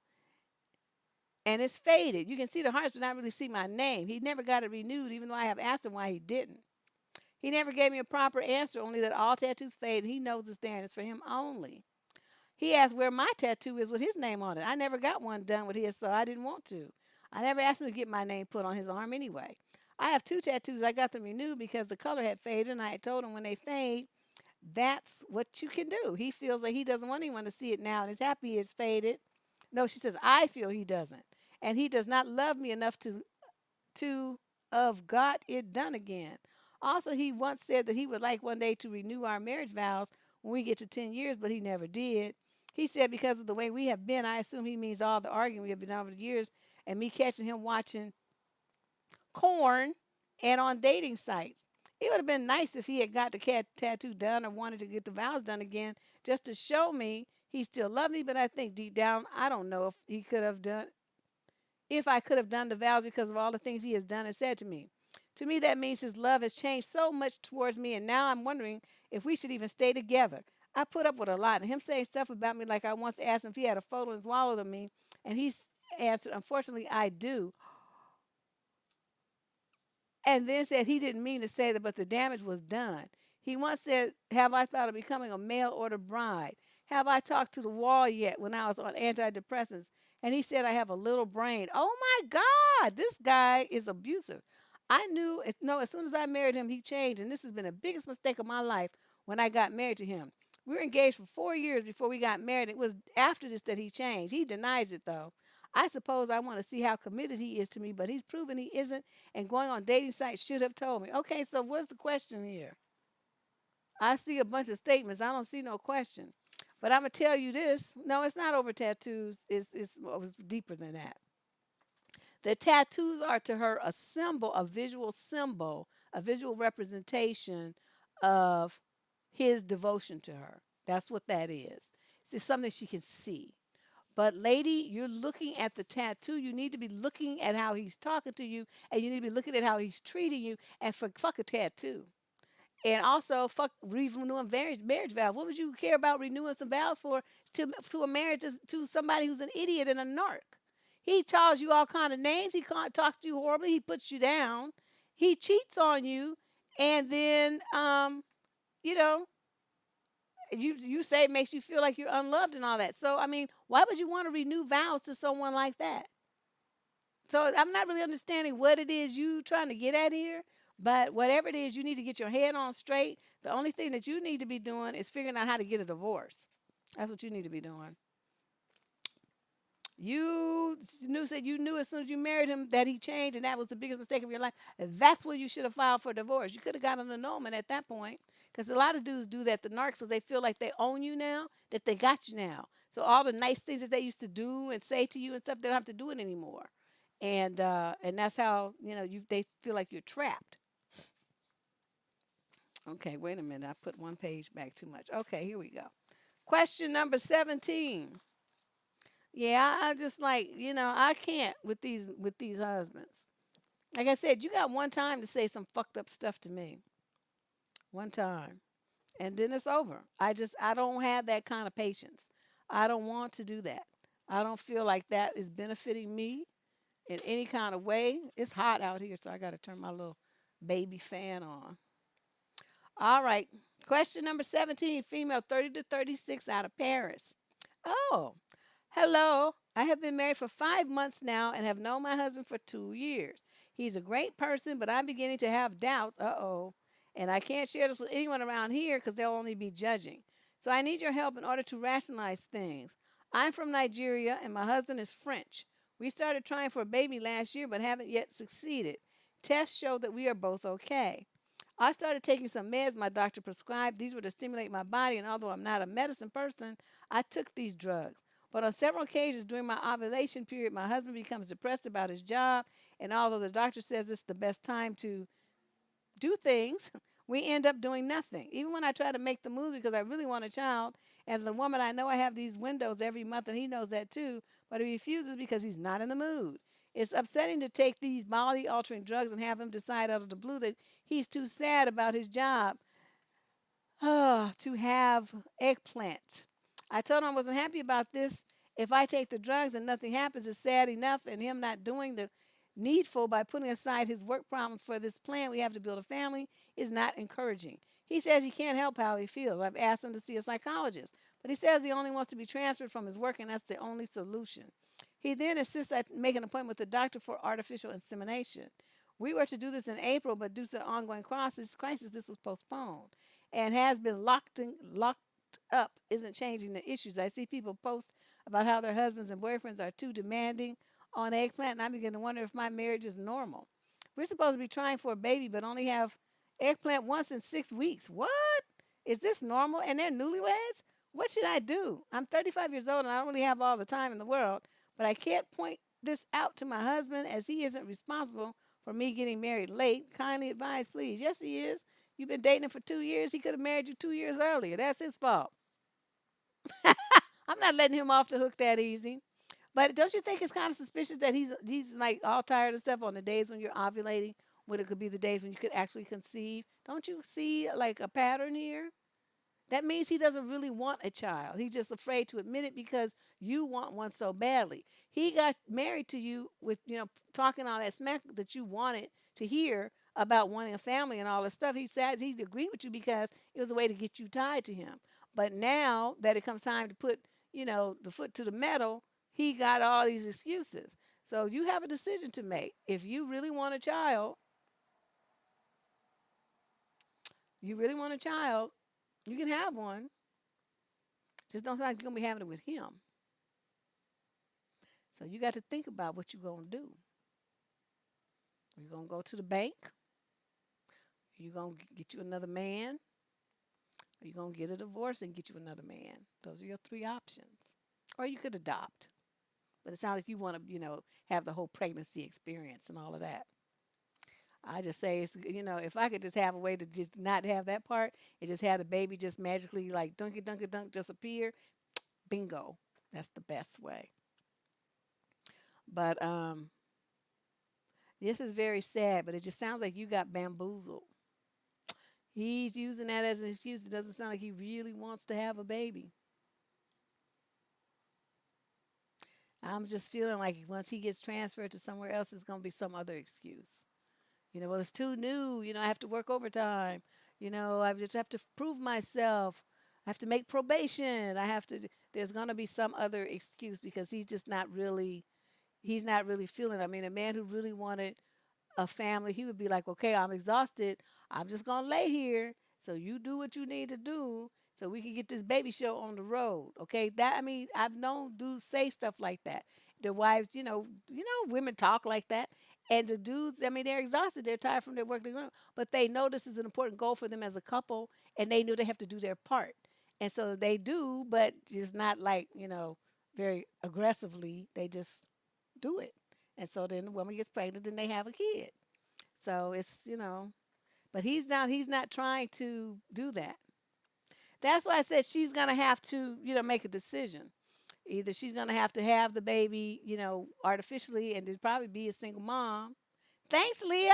and it's faded. You can see the hearts, but not really see my name. He never got it renewed, even though I have asked him why he didn't. He never gave me a proper answer, only that all tattoos fade, and he knows it's there and it's for him only. He asked where my tattoo is with his name on it. I never got one done with his, so I didn't want to. I never asked him to get my name put on his arm anyway. I have two tattoos. I got them renewed because the color had faded, and I had told him when they fade, that's what you can do. He feels like he doesn't want anyone to see it now, and he's happy it's faded. No, she says, I feel he doesn't. And he does not love me enough to have got it done again. Also, he once said that he would like one day to renew our marriage vows when we get to 10 years, but he never did. He said because of the way we have been, I assume he means all the arguing we have been over the years and me catching him watching corn and on dating sites. It would have been nice if he had got the cat tattoo done or wanted to get the vows done again just to show me he still loved me, but I think deep down, I don't know if I could have done the vows because of all the things he has done and said to me. To me, that means his love has changed so much towards me, and now I'm wondering if we should even stay together. I put up with a lot, and him saying stuff about me like I once asked him if he had a photo in his wallet of me, and he's answered, unfortunately, I do. And then said he didn't mean to say that, but the damage was done. He once said, have I thought of becoming a mail order bride? Have I talked to the wall yet when I was on antidepressants? And he said, I have a little brain. Oh my God, this guy is abusive. I knew, no, as soon as I married him, he changed. And this has been the biggest mistake of my life when I got married to him. We were engaged for 4 years before we got married. It was after this that he changed. He denies it, though. I suppose I want to see how committed he is to me, but he's proven he isn't, and going on dating sites should have told me. Okay, so what's the question here? I see a bunch of statements. I don't see no question. But I'm going to tell you this. No, it's not over tattoos. It's deeper than that. The tattoos are to her a symbol, a visual representation of his devotion to her. That's what that is. It's something she can see. But lady, you're looking at the tattoo. You need to be looking at how he's talking to you, and you need to be looking at how he's treating you. And fuck a tattoo. And also fuck renewing marriage vows. What would you care about renewing some vows for to a marriage to somebody who's an idiot and a narc? He calls you all kind of names. He talks to you horribly. He puts you down. He cheats on you, and then you know you say it makes you feel like you're unloved and all that. So I mean, why would you want to renew vows to someone like that? So I'm not really understanding what it is you trying to get at here. But whatever it is, you need to get your head on straight. The only thing that you need to be doing is figuring out how to get a divorce. That's what you need to be doing. You knew as soon as you married him that he changed and that was the biggest mistake of your life. That's when you should have filed for divorce. You could have gotten an annulment at that point. Because a lot of dudes do that, the narcs, because they feel like they own you now, that they got you now. So all the nice things that they used to do and say to you and stuff, they don't have to do it anymore. And that's how, they feel like you're trapped. Okay, wait a minute. I put one page back too much. Okay, here we go. Question number 17. Yeah, I'm just like, I can't with these husbands. Like I said, you got one time to say some fucked up stuff to me. One time. And then it's over. I don't have that kind of patience. I don't want to do that. I don't feel like that is benefiting me in any kind of way. It's hot out here, so I got to turn my little baby fan on. All right. Question number 17, female 30 to 36 out of Paris. Oh, hello. I have been married for 5 months now and have known my husband for 2 years. He's a great person, but I'm beginning to have doubts. Uh-oh. And I can't share this with anyone around here because they'll only be judging. So I need your help in order to rationalize things. I'm from Nigeria and my husband is French. We started trying for a baby last year, but haven't yet succeeded. Tests show that we are both okay. I started taking some meds my doctor prescribed. These were to stimulate my body, and although I'm not a medicine person, I took these drugs. But on several occasions during my ovulation period, my husband becomes depressed about his job, and although the doctor says it's the best time to do things, we end up doing nothing. Even when I try to make the move because I really want a child, as a woman, I know I have these windows every month, and he knows that too, but he refuses because he's not in the mood. It's upsetting to take these body altering drugs and have him decide out of the blue that he's too sad about his job to have eggplant. I told him I wasn't happy about this. If I take the drugs and nothing happens, it's sad enough, and him not doing the needful by putting aside his work problems for this plan we have to build a family is not encouraging. He says he can't help how he feels. I've asked him to see a psychologist, but he says he only wants to be transferred from his work, and that's the only solution. He then insists I make an appointment with the doctor for artificial insemination. We were to do this in April, but due to the ongoing crisis, this was postponed and has been locked up isn't changing the issues. I see people post about how their husbands and boyfriends are too demanding on eggplant, and I begin to wonder if my marriage is normal. We're supposed to be trying for a baby, but only have eggplant once in 6 weeks. What? Is this normal? And they're newlyweds? What should I do? I'm 35 years old and I don't really have all the time in the world, but I can't point this out to my husband as he isn't responsible for me getting married late. Kindly advise, please. Yes, he is. You've been dating him for 2 years. He could have married you 2 years earlier. That's his fault. I'm not letting him off the hook that easy. But don't you think it's kind of suspicious that he's like all tired of stuff on the days when you're ovulating, when it could be the days when you could actually conceive? Don't you see like a pattern here? That means he doesn't really want a child. He's just afraid to admit it because you want one so badly. He got married to you with, talking all that smack that you wanted to hear about wanting a family and all this stuff. He said he agreed with you because it was a way to get you tied to him. But now that it comes time to put, the foot to the metal, he got all these excuses. So you have a decision to make. If you really want a child, you really want a child, you can have one. Just don't sound like you're going to be having it with him. So you got to think about what you're going to do. You're going to go to the bank. You're going to get you another man. Or you're going to get a divorce and get you another man. Those are your three options. Or you could adopt. But it sounds like you want to, have the whole pregnancy experience and all of that. I just say, if I could just have a way to just not have that part and just have the baby just magically like dunky dunky dunk just appear, bingo. That's the best way. But this is very sad, but it just sounds like you got bamboozled. He's using that as an excuse. It doesn't sound like he really wants to have a baby. I'm just feeling like once he gets transferred to somewhere else, it's going to be some other excuse. Well, it's too new. I have to work overtime. I just have to prove myself. I have to make probation. There's going to be some other excuse because he's not really feeling it. I mean, a man who really wanted a family, he would be like, okay, I'm exhausted. I'm just going to lay here. So you do what you need to do so we can get this baby show on the road. Okay. I've known dudes say stuff like that. The wives, women talk like that. And the dudes, they're exhausted. They're tired from their work. But they know this is an important goal for them as a couple, and they knew they have to do their part. And so they do, but just not like, very aggressively. They just do it. And so then the woman gets pregnant and they have a kid. So it's, but he's not trying to do that. That's why I said she's going to have to, make a decision. Either she's going to have the baby, artificially and probably be a single mom. Thanks, Leah.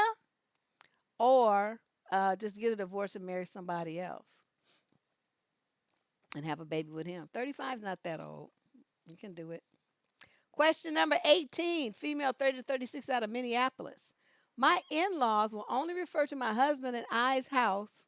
Or just get a divorce and marry somebody else and have a baby with him. 35 is not that old. You can do it. Question number 18, female 30 to 36 out of Minneapolis. My in-laws will only refer to my husband and I's house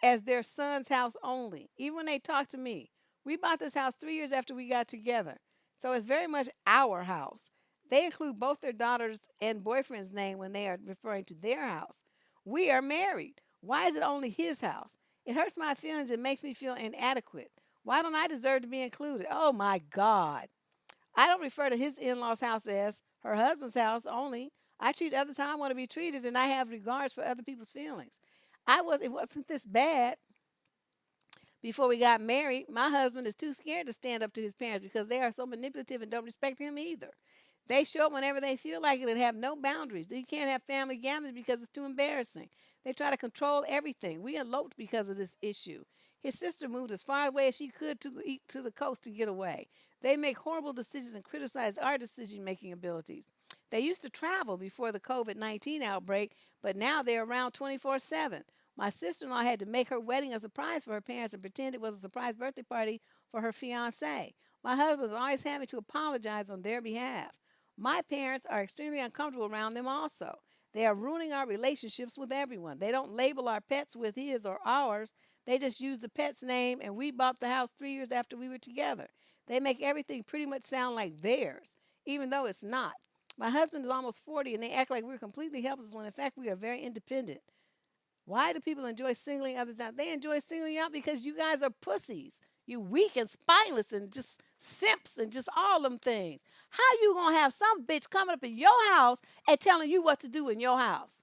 as their son's house only, even when they talk to me. We bought this house 3 years after we got together, so it's very much our house. They include both their daughter's and boyfriend's name when they are referring to their house. We are married. Why is it only his house? It hurts my feelings and makes me feel inadequate. Why don't I deserve to be included? Oh, my God. I don't refer to his in-laws' house as her husband's house only. I treat others how I want to be treated, and I have regards for other people's feelings. It wasn't this bad before we got married. My husband is too scared to stand up to his parents because they are so manipulative and don't respect him either. They show up whenever they feel like it and have no boundaries. You can't have family gatherings because it's too embarrassing. They try to control everything. We eloped because of this issue. His sister moved as far away as she could to the coast to get away. They make horrible decisions and criticize our decision making abilities. They used to travel before the COVID-19 outbreak, but now they're around 24/7. My sister in law had to make her wedding a surprise for her parents and pretend it was a surprise birthday party for her fiance. My husband is always having to apologize on their behalf. My parents are extremely uncomfortable around them also. They are ruining our relationships with everyone. They don't label our pets with his or ours. They just use the pet's name, and we bought the house 3 years after we were together. They make everything pretty much sound like theirs, even though it's not. My husband is almost 40, and they act like we're completely helpless when in fact we are very independent. Why do people enjoy singling others out? They enjoy singling you out because you guys are pussies. You weak and spineless and just simps and just all them things. How you gonna have some bitch coming up in your house and telling you what to do in your house?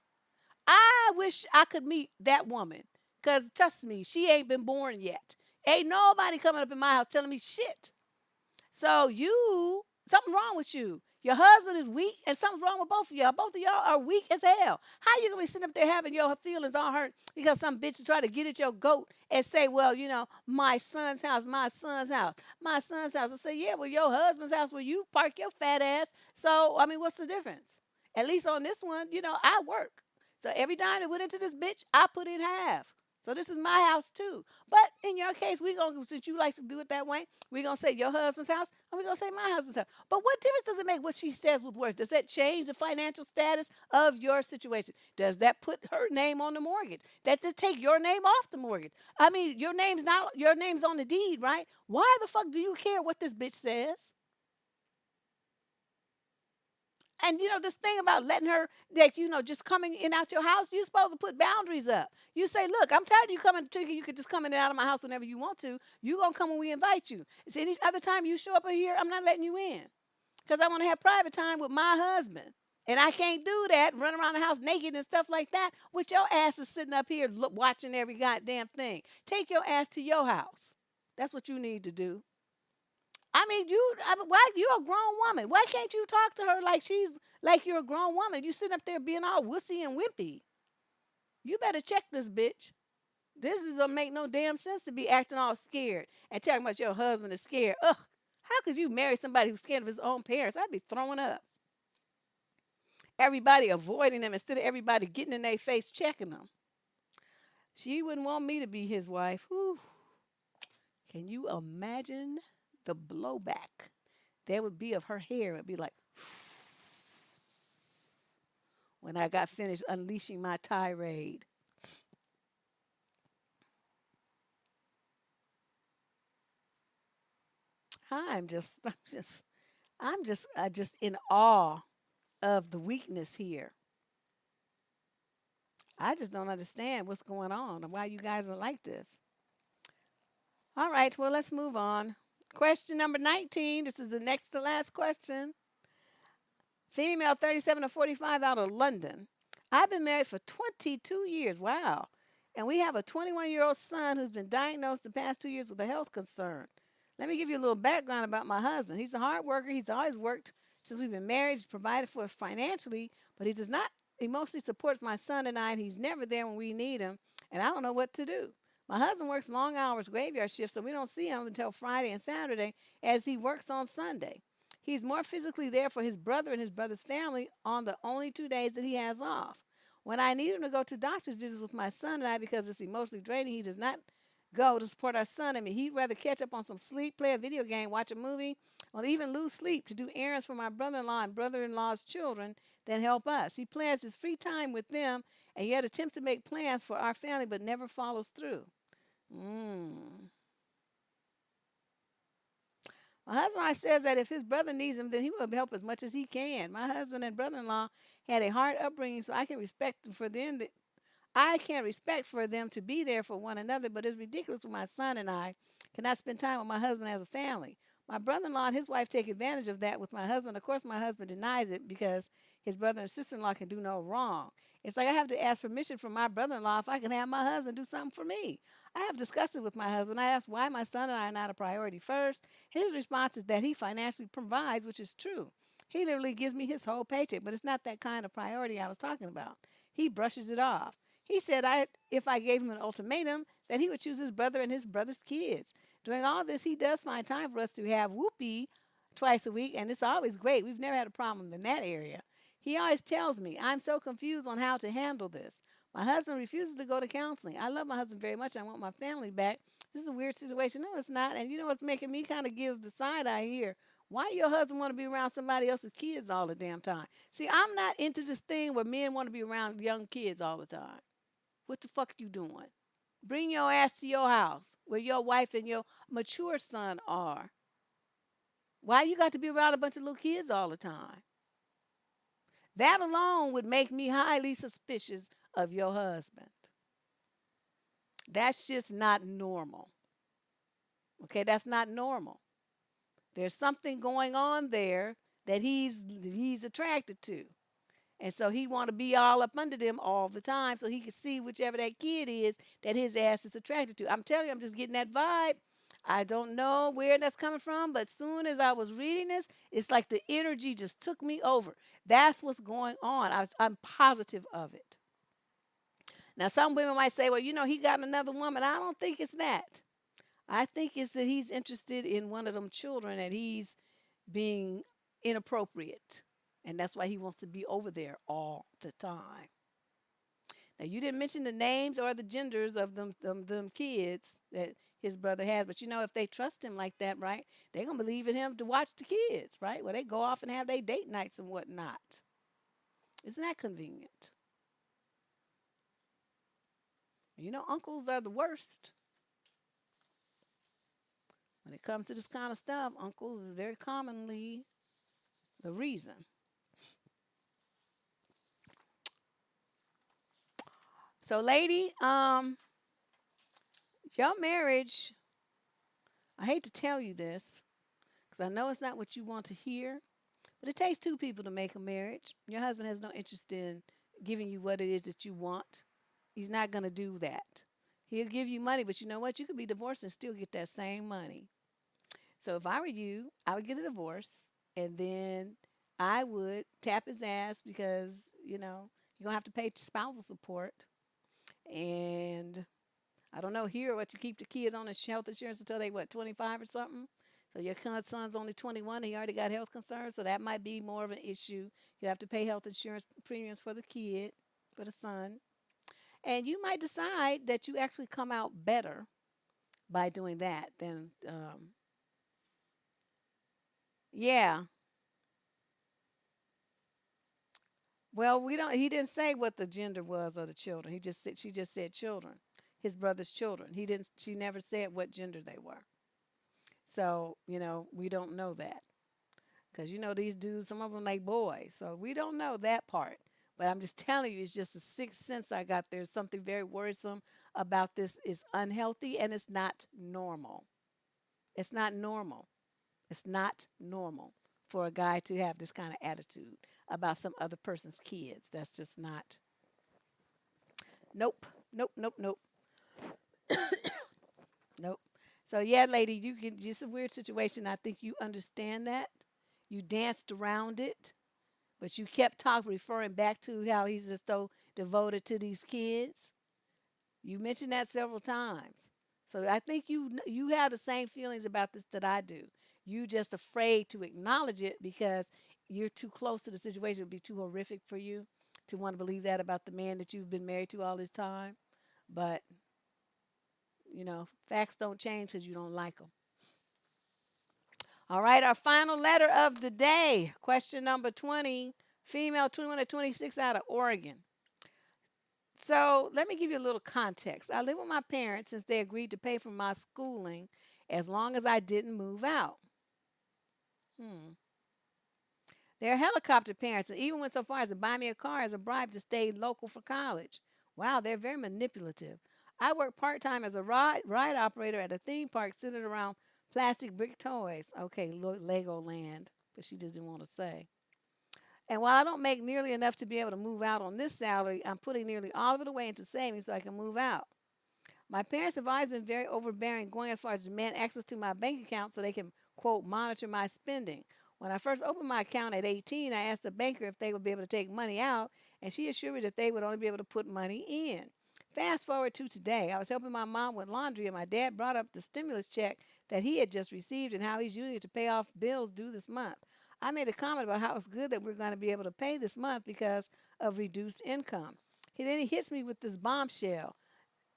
I wish I could meet that woman. Cause trust me, she ain't been born yet. Ain't nobody coming up in my house telling me shit. So something wrong with you. Your husband is weak, and something's wrong with both of y'all. Both of y'all are weak as hell. How you gonna be sitting up there having your feelings all hurt because some bitch is trying to get at your goat and say, well, my son's house, my son's house, my son's house. I say, yeah, well, your husband's house where you park your fat ass. So, I mean, what's the difference? At least on this one, I work. So every time it went into this bitch, I put in half. So this is my house too. But in your case, since you like to do it that way, we're gonna say your husband's house, and we're gonna say my husband's house. But what difference does it make what she says with words? Does that change the financial status of your situation? Does that put her name on the mortgage? That just take your name off the mortgage? I mean, your name's on the deed, right? Why the fuck do you care what this bitch says? And this thing about letting her, like, just coming in out your house, you're supposed to put boundaries up. You say, look, I'm tired of you coming to you could just come in and out of my house whenever you want to. You gonna come when we invite you. See, any other time you show up in here, I'm not letting you in. Because I want to have private time with my husband. And I can't do that, run around the house naked and stuff like that, with your ass is sitting up here watching every goddamn thing. Take your ass to your house. That's what you need to do. Why you're a grown woman? Why can't you talk to her like you're a grown woman? You sitting up there being all wussy and wimpy. You better check this bitch. This is gonna make no damn sense to be acting all scared and talking about your husband is scared. Ugh, how could you marry somebody who's scared of his own parents? I'd be throwing up. Everybody avoiding them instead of everybody getting in their face checking them. She wouldn't want me to be his wife. Whew. Can you imagine the blowback there would be of her hair? It would be like when I got finished unleashing my tirade. I'm just, I'm just, I'm just in awe of the weakness here. I just don't understand what's going on and why you guys are like this. All right, well, let's move on. Question number 19. This is the next to last question. Female 37 to 45 out of London. I've been married for 22 years. Wow. And we have a 21-year-old son who's been diagnosed the past 2 years with a health concern. Let me give you a little background about my husband. He's a hard worker. He's always worked since we've been married. He's provided for us financially, but he does not mostly supports my son and I, and he's never there when we need him, and I don't know what to do. My husband works long hours, graveyard shifts, so we don't see him until Friday and Saturday as he works on Sunday. He's more physically there for his brother and his brother's family on the only 2 days that he has off. When I need him to go to doctor's visits with my son and I because it's emotionally draining, he does not go to support our son. I mean, he'd rather catch up on some sleep, play a video game, watch a movie, or even lose sleep to do errands for my brother-in-law and brother-in-law's children than help us. He plans his free time with them and yet attempts to make plans for our family but never follows through. Mm. My husband says that if his brother needs him, then he will help as much as he can. My husband and brother-in-law had a hard upbringing, so I can respect for them. I can respect for them to be there for one another, but it's ridiculous for my son and I cannot spend time with my husband as a family. My brother-in-law and his wife take advantage of that with my husband. Of course, my husband denies it because his brother and sister-in-law can do no wrong. It's like I have to ask permission from my brother-in-law if I can have my husband do something for me. I have discussed it with my husband. I asked why my son and I are not a priority first. His response is that he financially provides, which is true. He literally gives me his whole paycheck, but it's not that kind of priority I was talking about. He brushes it off. He said if I gave him an ultimatum, that he would choose his brother and his brother's kids. During all this, he does find time for us to have whoopee twice a week, and it's always great. We've never had a problem in that area. He always tells me, I'm so confused on how to handle this. My husband refuses to go to counseling. I love my husband very much. I want my family back. This is a weird situation. No, it's not. And you know what's making me kind of give the side eye here? Why your husband want to be around somebody else's kids all the damn time? See, I'm not into this thing where men want to be around young kids all the time. What the fuck you doing? Bring your ass to your house where your wife and your mature son are. Why you got to be around a bunch of little kids all the time? That alone would make me highly suspicious of your husband. That's just not normal. Okay, that's not normal. There's something going on there that he's attracted to. And so he want to be all up under them all the time so he can see whichever that kid is that his ass is attracted to. I'm telling you, I'm just getting that vibe. I don't know where that's coming from, but soon as I was reading this, it's like the energy just took me over. That's what's going on. I'm positive of it. Now, some women might say, well, he got another woman. I don't think it's that. I think it's that he's interested in one of them children and he's being inappropriate. And that's why he wants to be over there all the time. Now, you didn't mention the names or the genders of them kids that his brother has. But, if they trust him like that, right, they're going to believe in him to watch the kids, right? Well, they go off and have their date nights and whatnot. Isn't that convenient? Uncles are the worst. When it comes to this kind of stuff, uncles is very commonly the reason. So, lady, your marriage, I hate to tell you this, because I know it's not what you want to hear, but it takes two people to make a marriage. Your husband has no interest in giving you what it is that you want. He's not going to do that. He'll give you money, but you know what? You could be divorced and still get that same money. So if I were you, I would get a divorce, and then I would tap his ass because, you're going to have to pay spousal support. And I don't know here what you keep the kid on his health insurance until they, 25 or something? So your son's only 21. He already got health concerns, so that might be more of an issue. You have to pay health insurance premiums for the kid, for the son. And you might decide that you actually come out better by doing that than, yeah. Well, he didn't say what the gender was of the children. She just said children, his brother's children. She never said what gender they were. So, we don't know that. Because, these dudes, some of them like boys. So we don't know that part. But I'm just telling you, it's just a sixth sense I got. There's something very worrisome about this. It's unhealthy and it's not normal. It's not normal. It's not normal for a guy to have this kind of attitude about some other person's kids. That's just not. Nope. Nope. Nope. Nope. Nope. So yeah, lady, it's a weird situation. I think you understand that. You danced around it, but you kept referring back to how he's just so devoted to these kids. You mentioned that several times. So I think you have the same feelings about this that I do. You just afraid to acknowledge it because you're too close to the situation. It would be too horrific for you to want to believe that about the man that you've been married to all this time. But, facts don't change because you don't like them. All right, our final letter of the day. Question number 20, female 21 to 26 out of Oregon. So let me give you a little context. I live with my parents since they agreed to pay for my schooling as long as I didn't move out. They're helicopter parents and even went so far as to buy me a car as a bribe to stay local for college. Wow, they're very manipulative. I work part-time as a ride operator at a theme park centered around Plastic brick toys. Okay, Lego land, but she just didn't want to say. And while I don't make nearly enough to be able to move out on this salary, I'm putting nearly all of it away into savings so I can move out. My parents have always been very overbearing, going as far as demand access to my bank account so they can, quote, monitor my spending. When I first opened my account at 18, I asked the banker if they would be able to take money out, and she assured me that they would only be able to put money in. Fast forward to today, I was helping my mom with laundry, and my dad brought up the stimulus check that he had just received and how he's using it to pay off bills due this month. I made a comment about how it's good that we're going to be able to pay this month because of reduced income. Then he hits me with this bombshell.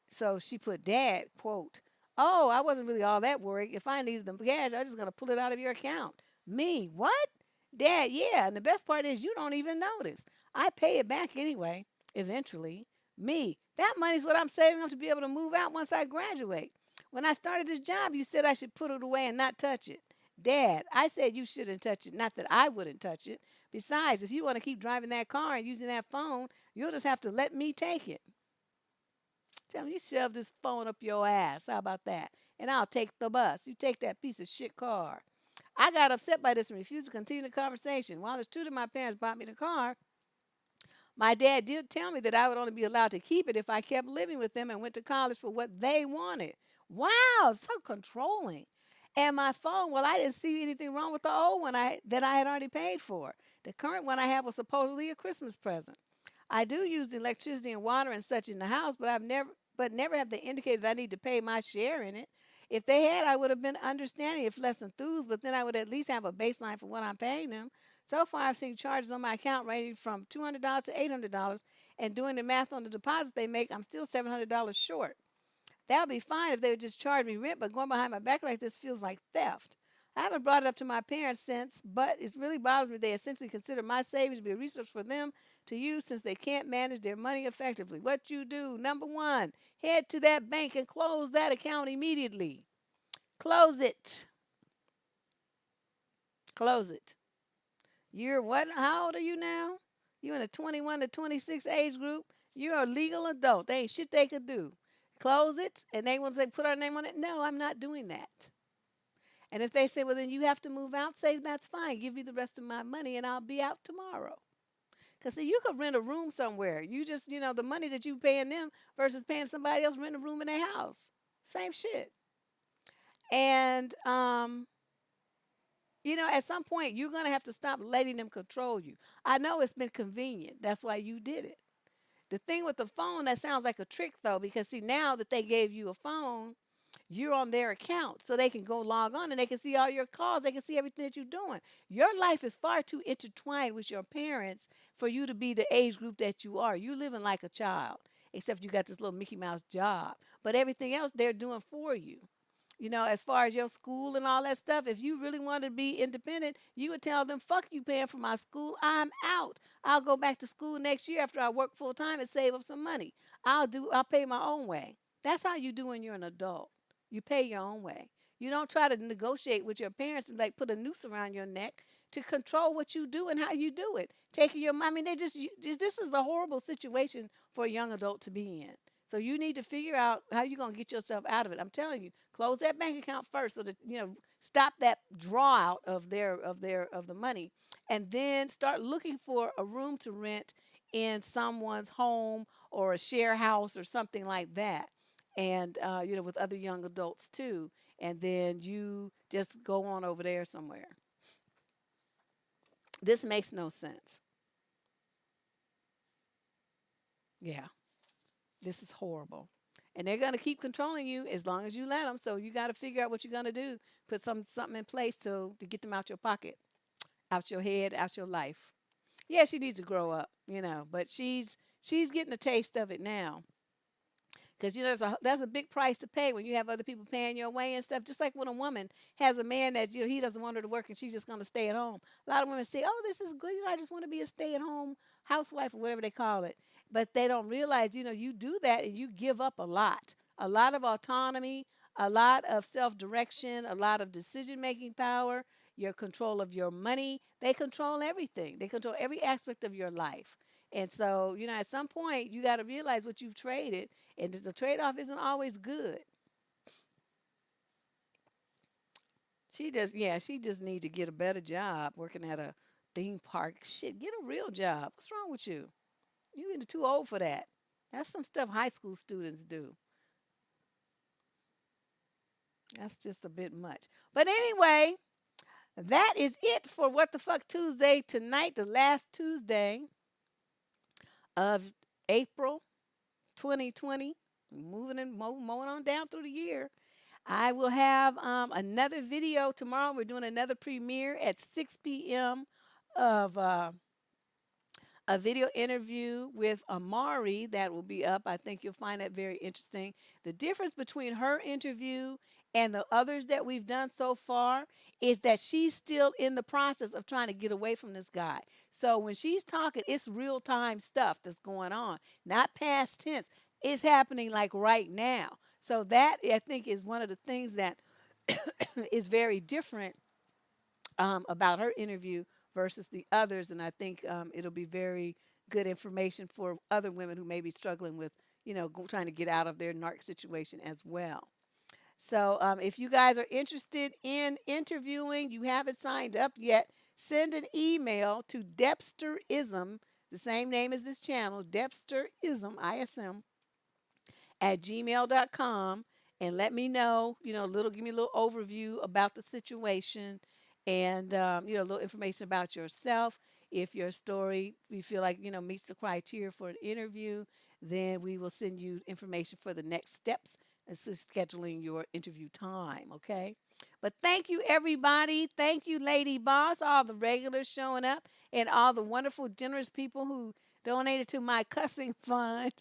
So she put, Dad, quote, oh, I wasn't really all that worried. If I needed the cash, I was just going to pull it out of your account. Me, what? Dad, yeah. And the best part is you don't even notice. I pay it back anyway, eventually. Me, that money's what I'm saving up to be able to move out once I graduate. When I started this job, you said I should put it away and not touch it. Dad, I said you shouldn't touch it, not that I wouldn't touch it. Besides, if you want to keep driving that car and using that phone, you'll just have to let me take it. Tell me you shove this phone up your ass. How about that? And I'll take the bus. You take that piece of shit car. I got upset by this and refused to continue the conversation. While it's true that my parents bought me the car, my dad did tell me that I would only be allowed to keep it if I kept living with them and went to college for what they wanted. Wow, so controlling. And my phone, well, I didn't see anything wrong with the old one that I had already paid for. The current one I have was supposedly a Christmas present. I do use the electricity and water and such in the house, but never have they indicated that I need to pay my share in it. If they had, I would have been understanding if less enthused, but then I would at least have a baseline for what I'm paying them. So far, I've seen charges on my account ranging from $200 to $800, and doing the math on the deposit they make, I'm still $700 short. That would be fine if they would just charge me rent, but going behind my back like this feels like theft. I haven't brought it up to my parents since, but it really bothers me. They essentially consider my savings to be a resource for them to use since they can't manage their money effectively. What you do, number one, head to that bank and close that account immediately. Close it. Close it. You're what? How old are you now? You in the 21 to 26 age group. You're a legal adult. There ain't shit they could do. Close it, and they want to put our name on it. No, I'm not doing that. And if they say, well, then you have to move out, say that's fine. Give me the rest of my money, and I'll be out tomorrow. Because see, you could rent a room somewhere. You just, the money that you paying them versus paying somebody else rent a room in their house. Same shit. And at some point you're gonna have to stop letting them control you. I know it's been convenient. That's why you did it. The thing with the phone, that sounds like a trick though, because see, now that they gave you a phone, you're on their account. So they can go log on and they can see all your calls. They can see everything that you're doing. Your life is far too intertwined with your parents for you to be the age group that you are. You're living like a child, except you got this little Mickey Mouse job. But everything else they're doing for you. As far as your school and all that stuff, if you really wanted to be independent, you would tell them, fuck you paying for my school. I'm out. I'll go back to school next year after I work full time and save up some money. I'll pay my own way. That's how you do when you're an adult. You pay your own way. You don't try to negotiate with your parents and like put a noose around your neck to control what you do and how you do it. Taking your, I mean, this is a horrible situation for a young adult to be in. So you need to figure out how you're gonna get yourself out of it. I'm telling you, close that bank account first, so that stop that draw out of the money, and then start looking for a room to rent in someone's home or a share house or something like that, and with other young adults too. And then you just go on over there somewhere. This makes no sense. Yeah. This is horrible. And they're going to keep controlling you as long as you let them. So you got to figure out what you're going to do. Put something in place to get them out your pocket, out your head, out your life. Yeah, she needs to grow up, but she's getting a taste of it now. Because that's a big price to pay when you have other people paying your way and stuff. Just like when a woman has a man that he doesn't want her to work and she's just going to stay at home. A lot of women say, "Oh, this is good. I just want to be a stay-at-home housewife," or whatever they call it. But they don't realize, you do that and you give up a lot of autonomy, a lot of self-direction, a lot of decision-making power, your control of your money. They control everything. They control every aspect of your life. And so, at some point, you got to realize what you've traded, and the trade off isn't always good. she just need to get a better job working at a theme park. Shit, get a real job. What's wrong with you? You ain't too old for that. That's some stuff high school students do. That's just a bit much. But anyway, that is it for What the Fuck Tuesday tonight, the last Tuesday of April 2020. Moving and mowing on down through the year. I will have another video tomorrow. We're doing another premiere at 6 p.m. of a video interview with Amari that will be up. I think you'll find that very interesting. The difference between her interview and the others that we've done so far is that she's still in the process of trying to get away from this guy. So when she's talking, it's real time stuff that's going on, not past tense. It's happening like right now. So that I think is one of the things that is very different about her interview versus the others. And I think it'll be very good information for other women who may be struggling with, trying to get out of their narc situation as well. So if you guys are interested in interviewing, you haven't signed up yet, send an email to Debsterism, the same name as this channel, Debsterism, ISM, at gmail.com, and let me know, give me a little overview about the situation and, a little information about yourself. If your story we feel like, meets the criteria for an interview, then we will send you information for the next steps as to scheduling your interview time, okay? But thank you, everybody. Thank you, Lady Boss, all the regulars showing up, and all the wonderful, generous people who donated to my cussing fund.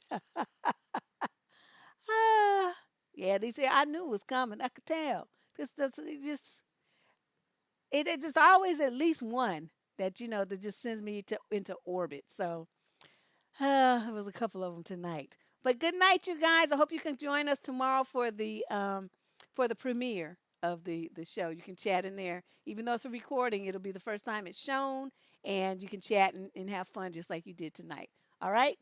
Ah, yeah, they said I knew it was coming. I could tell. It's just always at least one that that just sends me into orbit. So it was a couple of them tonight. But good night, you guys. I hope you can join us tomorrow for the premiere of the show. You can chat in there, even though it's a recording. It'll be the first time it's shown, and you can chat and have fun just like you did tonight. All right.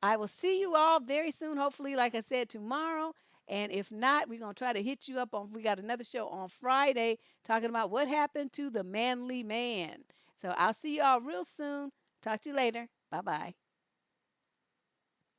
I will see you all very soon, hopefully, like I said, tomorrow. And if not, we're going to try to hit you up we got another show on Friday talking about what happened to the manly man. So I'll see you all real soon. Talk to you later. Bye bye.